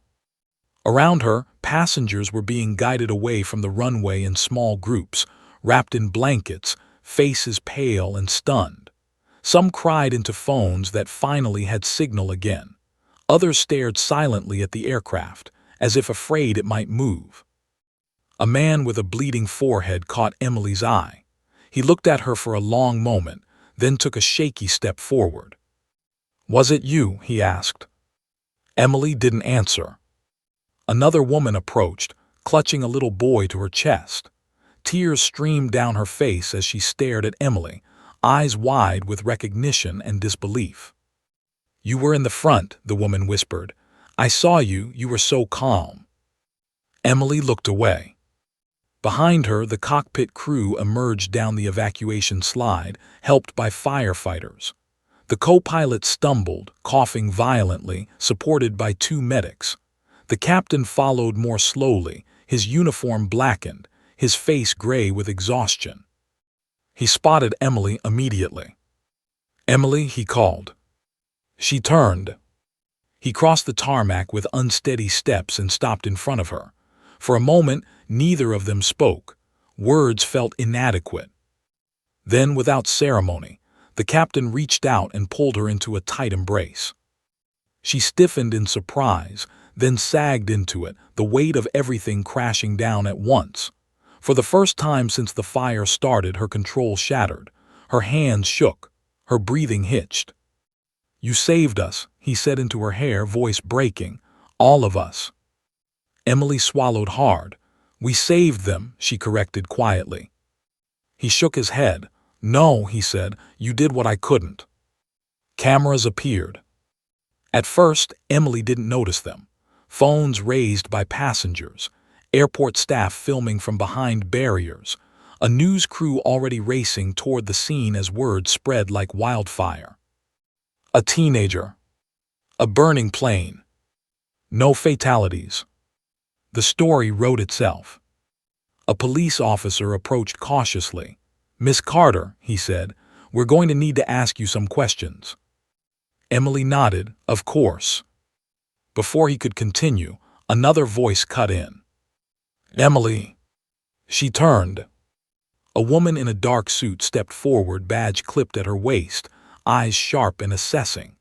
A: Around her, passengers were being guided away from the runway in small groups, wrapped in blankets, faces pale and stunned. Some cried into phones that finally had signal again. Others stared silently at the aircraft, as if afraid it might move. A man with a bleeding forehead caught Emily's eye. He looked at her for a long moment, then took a shaky step forward. "Was it you?" he asked. Emily didn't answer. Another woman approached, clutching a little boy to her chest. Tears streamed down her face as she stared at Emily, eyes wide with recognition and disbelief. "You were in the front," the woman whispered. "I saw you, you were so calm." Emily looked away. Behind her, the cockpit crew emerged down the evacuation slide, helped by firefighters. The co-pilot stumbled, coughing violently, supported by two medics. The captain followed more slowly, his uniform blackened, his face gray with exhaustion. He spotted Emily immediately. "Emily," he called. She turned. He crossed the tarmac with unsteady steps and stopped in front of her. For a moment, neither of them spoke. Words felt inadequate. Then, without ceremony, the captain reached out and pulled her into a tight embrace. She stiffened in surprise, then sagged into it, the weight of everything crashing down at once. For the first time since the fire started, her control shattered. Her hands shook. Her breathing hitched. "You saved us," he said into her hair, voice breaking. "All of us." Emily swallowed hard. "We saved them," she corrected quietly. He shook his head. "No," he said, "you did what I couldn't." Cameras appeared. At first, Emily didn't notice them. Phones raised by passengers, airport staff filming from behind barriers, a news crew already racing toward the scene as word spread like wildfire. A teenager. A burning plane. No fatalities. The story wrote itself. A police officer approached cautiously. "Miss Carter," he said, "we're going to need to ask you some questions." Emily nodded, "Of course." Before he could continue, another voice cut in. "Emily." She turned. A woman in a dark suit stepped forward, badge clipped at her waist, eyes sharp and assessing.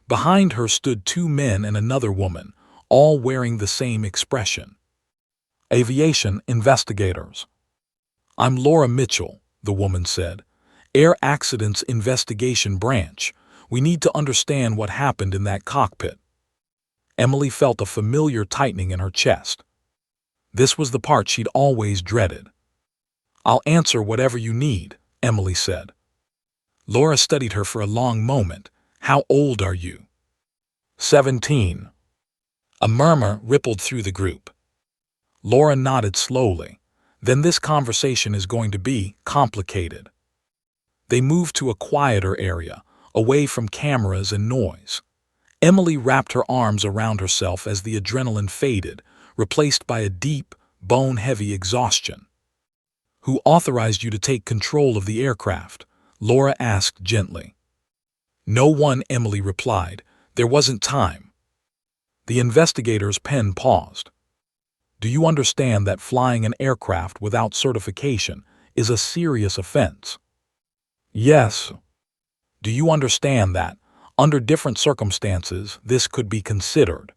A: Behind her stood two men and another woman, all wearing the same expression. "Aviation investigators." "I'm Laura Mitchell," the woman said. "Air Accidents Investigation Branch. We need to understand what happened in that cockpit." Emily felt a familiar tightening in her chest. This was the part she'd always dreaded. "I'll answer whatever you need," Emily said. Laura studied her for a long moment. "How old are you?" 17. A murmur rippled through the group. Laura nodded slowly. "Then this conversation is going to be complicated." They moved to a quieter area, away from cameras and noise. Emily wrapped her arms around herself as the adrenaline faded, replaced by a deep, bone-heavy exhaustion. "Who authorized you to take control of the aircraft?" Laura asked gently. No one, Emily replied. There wasn't time. The investigator's pen paused. Do you understand that flying an aircraft without certification is a serious offense? Yes. Do you understand that, under different circumstances, this could be considered?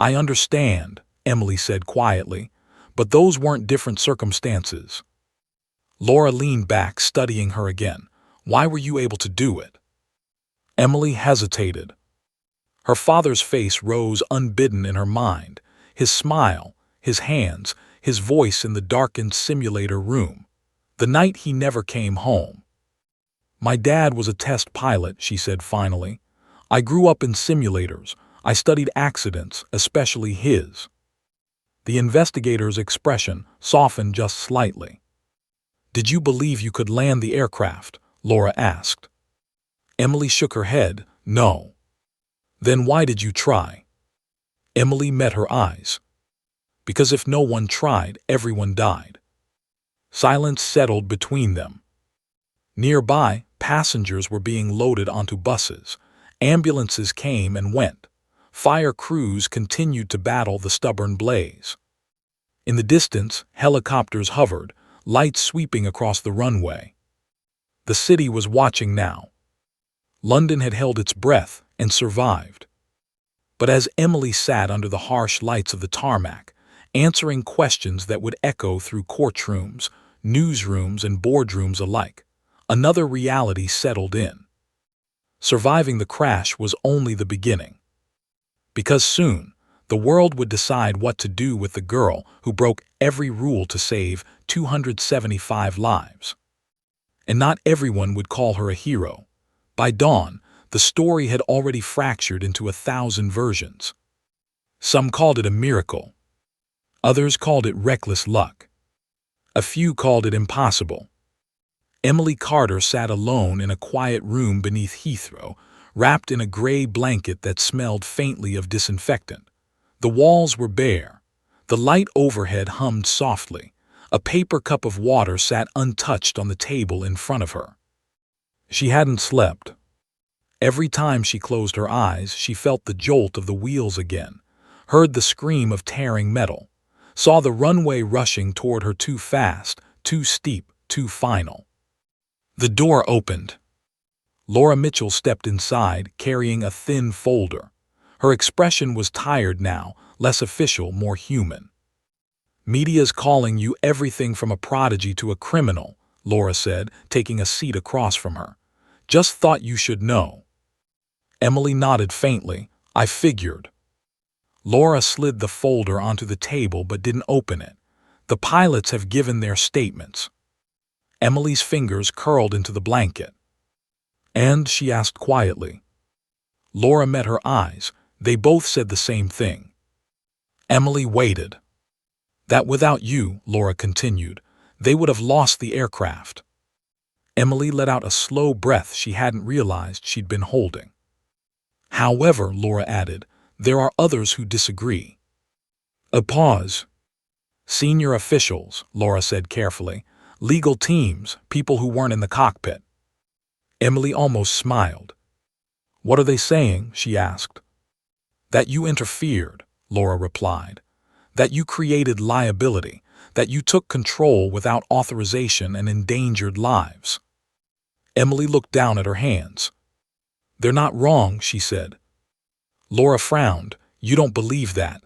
A: I understand, Emily said quietly, but those weren't different circumstances. Laura leaned back, studying her again. Why were you able to do it? Emily hesitated. Her father's face rose unbidden in her mind, his smile, his hands, his voice in the darkened simulator room. The night he never came home. My dad was a test pilot, she said finally. I grew up in simulators. I studied accidents, especially his. The investigator's expression softened just slightly. Did you believe you could land the aircraft? Laura asked. Emily shook her head. No. Then why did you try? Emily met her eyes. Because if no one tried, everyone died. Silence settled between them. Nearby, passengers were being loaded onto buses. Ambulances came and went. Fire crews continued to battle the stubborn blaze. In the distance, helicopters hovered, lights sweeping across the runway. The city was watching now. London had held its breath and survived. But as Emily sat under the harsh lights of the tarmac, answering questions that would echo through courtrooms, newsrooms, and boardrooms alike, another reality settled in. Surviving the crash was only the beginning. Because soon, the world would decide what to do with the girl who broke every rule to save 275 lives. And not everyone would call her a hero. By dawn, the story had already fractured into 1,000 versions. Some called it a miracle. Others called it reckless luck. A few called it impossible. Emily Carter sat alone in a quiet room beneath Heathrow, wrapped in a gray blanket that smelled faintly of disinfectant. The walls were bare. The light overhead hummed softly. A paper cup of water sat untouched on the table in front of her. She hadn't slept. Every time she closed her eyes, she felt the jolt of the wheels again, heard the scream of tearing metal, saw the runway rushing toward her too fast, too steep, too final. The door opened. Laura Mitchell stepped inside, carrying a thin folder. Her expression was tired now, less official, more human. Media's calling you everything from a prodigy to a criminal, Laura said, taking a seat across from her. Just thought you should know. Emily nodded faintly. I figured. Laura slid the folder onto the table but didn't open it. The pilots have given their statements. Emily's fingers curled into the blanket. And, she asked quietly. Laura met her eyes. They both said the same thing. Emily waited. That without you, Laura continued, they would have lost the aircraft. Emily let out a slow breath she hadn't realized she'd been holding. However, Laura added, there are others who disagree. A pause. Senior officials, Laura said carefully, legal teams, people who weren't in the cockpit. Emily almost smiled. What are they saying? She asked. That you interfered, Laura replied. That you created liability, that you took control without authorization and endangered lives. Emily looked down at her hands. They're not wrong, she said. Laura frowned. You don't believe that.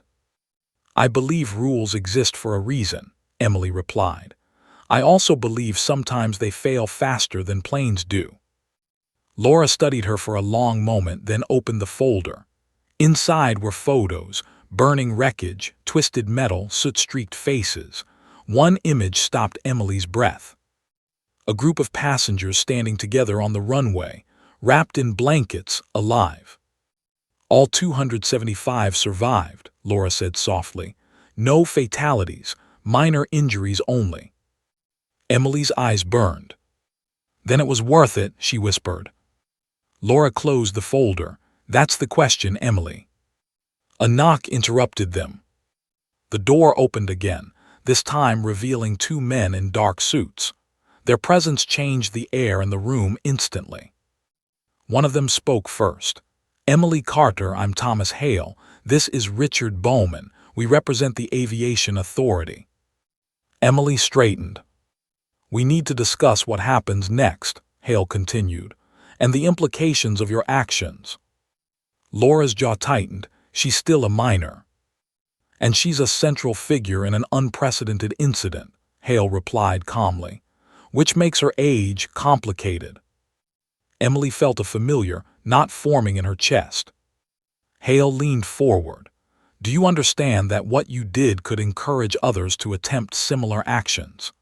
A: I believe rules exist for a reason, Emily replied. I also believe sometimes they fail faster than planes do. Laura studied her for a long moment, then opened the folder. Inside were photos, burning wreckage, twisted metal, soot-streaked faces. One image stopped Emily's breath. A group of passengers standing together on the runway, wrapped in blankets, alive. All 275 survived, Laura said softly. No fatalities, minor injuries only. Emily's eyes burned. Then it was worth it, she whispered. Laura closed the folder. That's the question, Emily. A knock interrupted them. The door opened again, this time revealing two men in dark suits. Their presence changed the air in the room instantly. One of them spoke first. "Emily Carter, I'm Thomas Hale. This is Richard Bowman. We represent the Aviation Authority." Emily straightened. "We need to discuss what happens next," Hale continued, "and the implications of your actions." Laura's jaw tightened. She's still a minor. "And she's a central figure in an unprecedented incident," Hale replied calmly, "which makes her age complicated." Emily felt a familiar knot forming in her chest. Hale leaned forward. "Do you understand that what you did could encourage others to attempt similar actions?"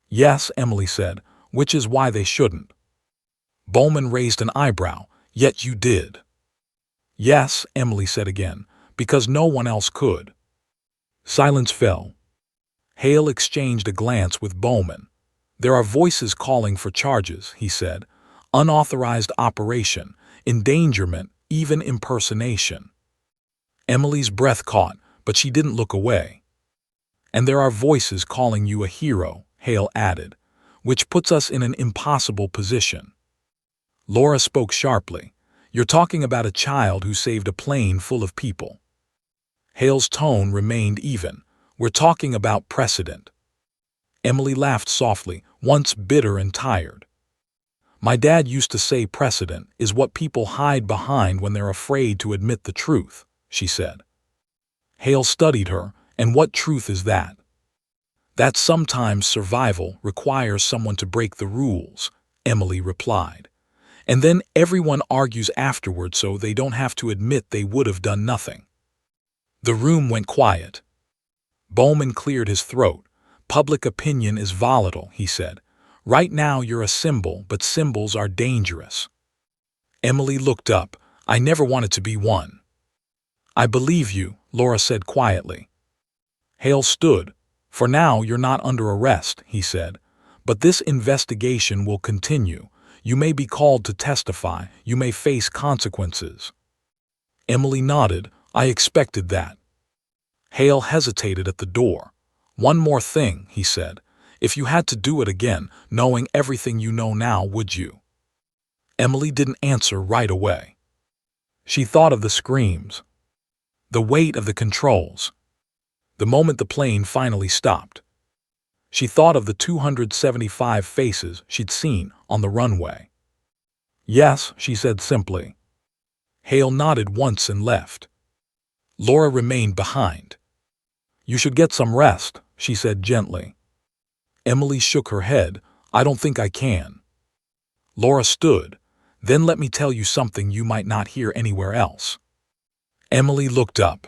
A: "Yes," Emily said, "which is why they shouldn't." Bowman raised an eyebrow. "Yet you did." "Yes," Emily said again, "because no one else could." Silence fell. Hale exchanged a glance with Bowman. "There are voices calling for charges," he said. "Unauthorized operation, endangerment, even impersonation." Emily's breath caught, but she didn't look away. "And there are voices calling you a hero," Hale added, "which puts us in an impossible position." Laura spoke sharply. "You're talking about a child who saved a plane full of people." Hale's tone remained even. "We're talking about precedent." Emily laughed softly, once bitter and tired. "My dad used to say precedent is what people hide behind when they're afraid to admit the truth," she said. Hale studied her. "And what truth is that?" "That sometimes survival requires someone to break the rules," Emily replied. "And then everyone argues afterward so they don't have to admit they would have done nothing." The room went quiet. Bowman cleared his throat. "Public opinion is volatile," he said. "Right now you're a symbol, but symbols are dangerous." Emily looked up. "I never wanted to be one." "I believe you," Laura said quietly. Hale stood. "For now you're not under arrest," he said. "But this investigation will continue. You may be called to testify. You may face consequences." Emily nodded. "I expected that." Hale hesitated at the door. "One more thing," he said. "If you had to do it again, knowing everything you know now, would you?" Emily didn't answer right away. She thought of the screams, the weight of the controls, the moment the plane finally stopped. She thought of the 275 faces she'd seen on the runway. "Yes," she said simply. Hale nodded once and left. Laura remained behind. "You should get some rest," she said gently. Emily shook her head. "I don't think I can." Laura stood. "Then let me tell you something you might not hear anywhere else." Emily looked up.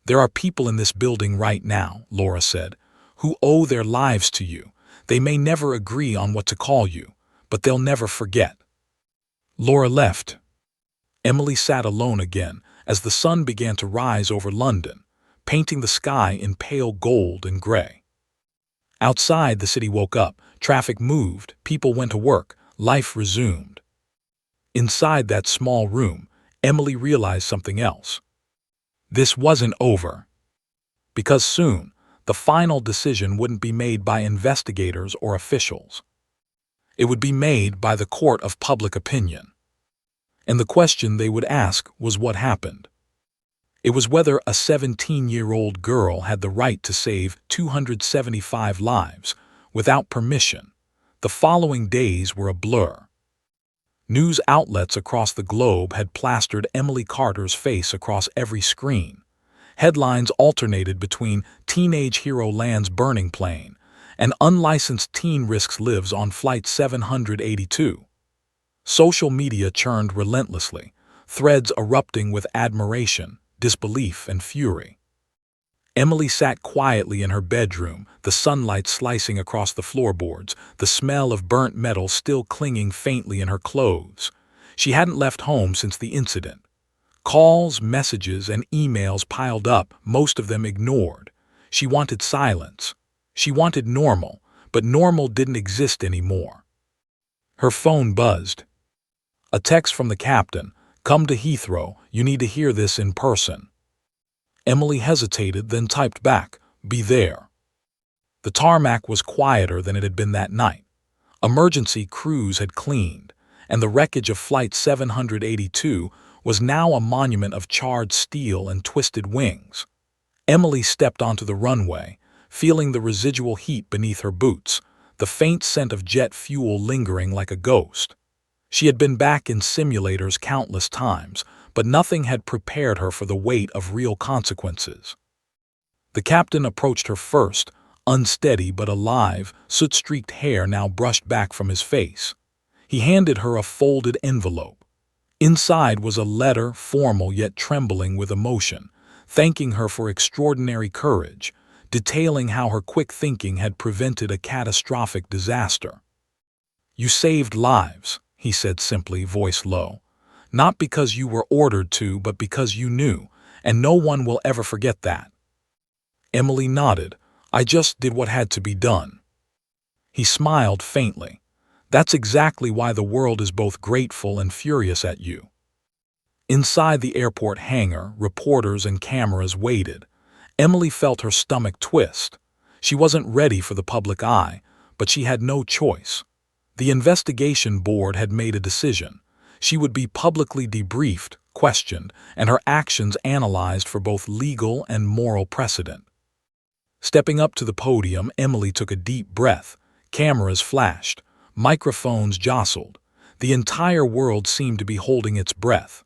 A: "There are people in this building right now," Laura said, "who owe their lives to you. They may never agree on what to call you, but they'll never forget." Laura left. Emily sat alone again as the sun began to rise over London, painting the sky in pale gold and gray. Outside, the city woke up, traffic moved, people went to work, life resumed. Inside that small room, Emily realized something else. This wasn't over. Because soon, the final decision wouldn't be made by investigators or officials. It would be made by the court of public opinion. And the question they would ask was what happened. It was whether a 17-year-old girl had the right to save 275 lives without permission. The following days were a blur. News outlets across the globe had plastered Emily Carter's face across every screen. Headlines alternated between "Teenage hero lands burning plane" and "Unlicensed teen risks lives on flight 782." Social media churned relentlessly, threads erupting with admiration, disbelief, and fury. Emily sat quietly in her bedroom, the sunlight slicing across the floorboards, the smell of burnt metal still clinging faintly in her clothes. She hadn't left home since the incident. Calls, messages, and emails piled up, most of them ignored. She wanted silence. She wanted normal, but normal didn't exist anymore. Her phone buzzed. A text from the captain. "Come to Heathrow, you need to hear this in person." Emily hesitated, then typed back, "Be there." The tarmac was quieter than it had been that night. Emergency crews had cleaned, and the wreckage of Flight 782 was now a monument of charred steel and twisted wings. Emily stepped onto the runway, feeling the residual heat beneath her boots, the faint scent of jet fuel lingering like a ghost. She had been back in simulators countless times, but nothing had prepared her for the weight of real consequences. The captain approached her first, unsteady but alive, soot-streaked hair now brushed back from his face. He handed her a folded envelope. Inside was a letter, formal yet trembling with emotion, thanking her for extraordinary courage, detailing how her quick thinking had prevented a catastrophic disaster. "You saved lives," he said simply, voice low. "Not because you were ordered to, but because you knew, and no one will ever forget that." Emily nodded. "I just did what had to be done." He smiled faintly. "That's exactly why the world is both grateful and furious at you." Inside the airport hangar, reporters and cameras waited. Emily felt her stomach twist. She wasn't ready for the public eye, but she had no choice. The investigation board had made a decision. She would be publicly debriefed, questioned, and her actions analyzed for both legal and moral precedent. Stepping up to the podium, Emily took a deep breath. Cameras flashed. Microphones jostled. The entire world seemed to be holding its breath.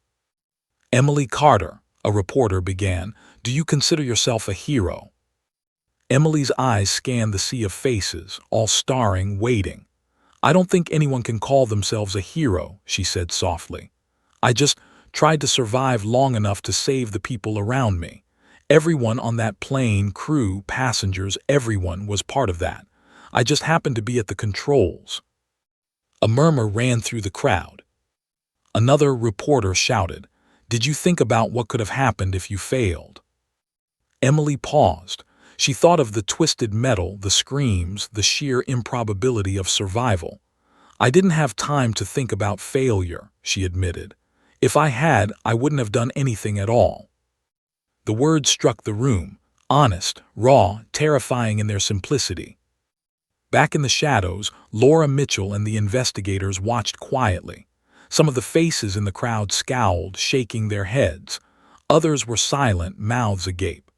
A: "Emily Carter," a reporter began, "do you consider yourself a hero?" Emily's eyes scanned the sea of faces, all staring, waiting. "I don't think anyone can call themselves a hero," she said softly. "I just tried to survive long enough to save the people around me. Everyone on that plane, crew, passengers, everyone was part of that. I just happened to be at the controls." A murmur ran through the crowd. Another reporter shouted, "Did you think about what could have happened if you failed?" Emily paused. She thought of the twisted metal, the screams, the sheer improbability of survival. "I didn't have time to think about failure," she admitted. "If I had, I wouldn't have done anything at all." The words struck the room, honest, raw, terrifying in their simplicity. Back in the shadows, Laura Mitchell and the investigators watched quietly. Some of the faces in the crowd scowled, shaking their heads. Others were silent, mouths agape.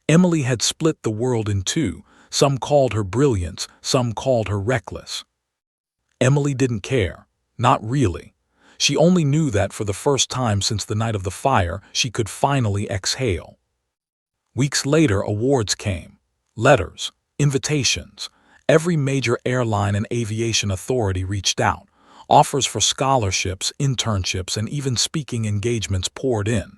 A: Emily had split the world in two. Some called her brilliant, some called her reckless. Emily didn't care. Not really. She only knew that for the first time since the night of the fire, she could finally exhale. Weeks later, awards came. Letters, invitations. Every major airline and aviation authority reached out. Offers for scholarships, internships, and even speaking engagements poured in.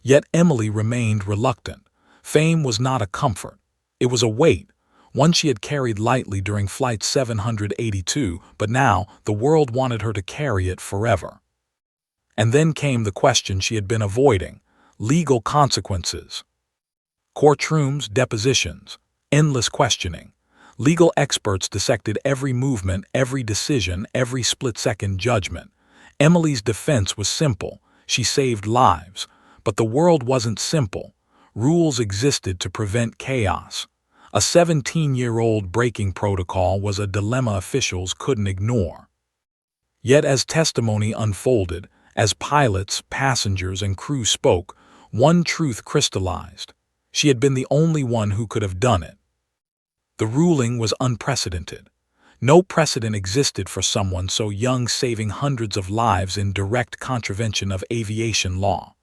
A: Yet Emily remained reluctant. Fame was not a comfort. It was a weight, one she had carried lightly during Flight 782, but now the world wanted her to carry it forever. And then came the question she had been avoiding: legal consequences. Courtrooms, depositions, endless questioning. Legal experts dissected every movement, every decision, every split-second judgment. Emily's defense was simple. She saved lives. But the world wasn't simple. Rules existed to prevent chaos. A 17-year-old braking protocol was a dilemma officials couldn't ignore. Yet as testimony unfolded, as pilots, passengers, and crew spoke, one truth crystallized. She had been the only one who could have done it. The ruling was unprecedented. No precedent existed for someone so young saving hundreds of lives in direct contravention of aviation law.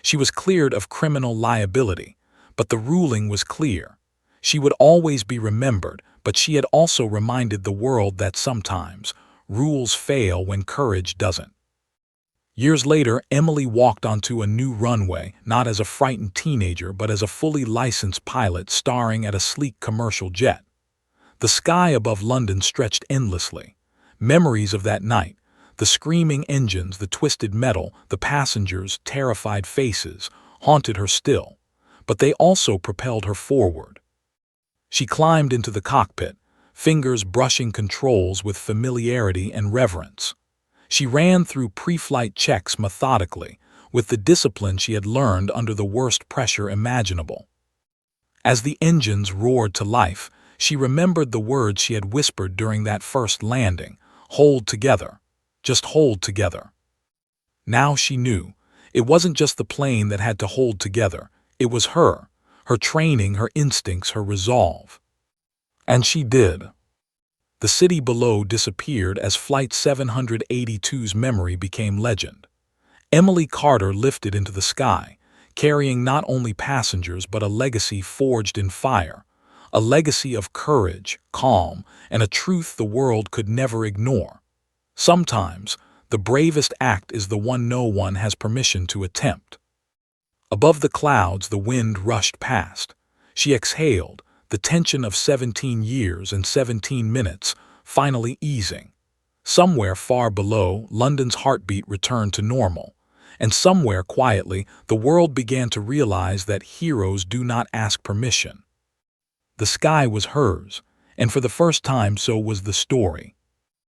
A: She was cleared of criminal liability, but the ruling was clear. She would always be remembered, but she had also reminded the world that sometimes rules fail when courage doesn't. Years later, Emily walked onto a new runway, not as a frightened teenager, but as a fully licensed pilot starring at a sleek commercial jet. The sky above London stretched endlessly. Memories of that night, the screaming engines, the twisted metal, the passengers' terrified faces, haunted her still. But they also propelled her forward. She climbed into the cockpit, fingers brushing controls with familiarity and reverence. She ran through pre-flight checks methodically, with the discipline she had learned under the worst pressure imaginable. As the engines roared to life, she remembered the words she had whispered during that first landing: "Hold together. just hold together. Now she knew. It wasn't just the plane that had to hold together. It was her training, her instincts, her resolve. And she did. The city below disappeared as Flight 782's memory became legend. Emily Carter lifted into the sky, carrying not only passengers but a legacy forged in fire, a legacy of courage, calm, and a truth the world could never ignore. Sometimes, the bravest act is the one no one has permission to attempt. Above the clouds, the wind rushed past. She exhaled, the tension of 17 years and 17 minutes finally easing. Somewhere far below, London's heartbeat returned to normal. And somewhere quietly, the world began to realize that heroes do not ask permission. The sky was hers, and for the first time so was the story.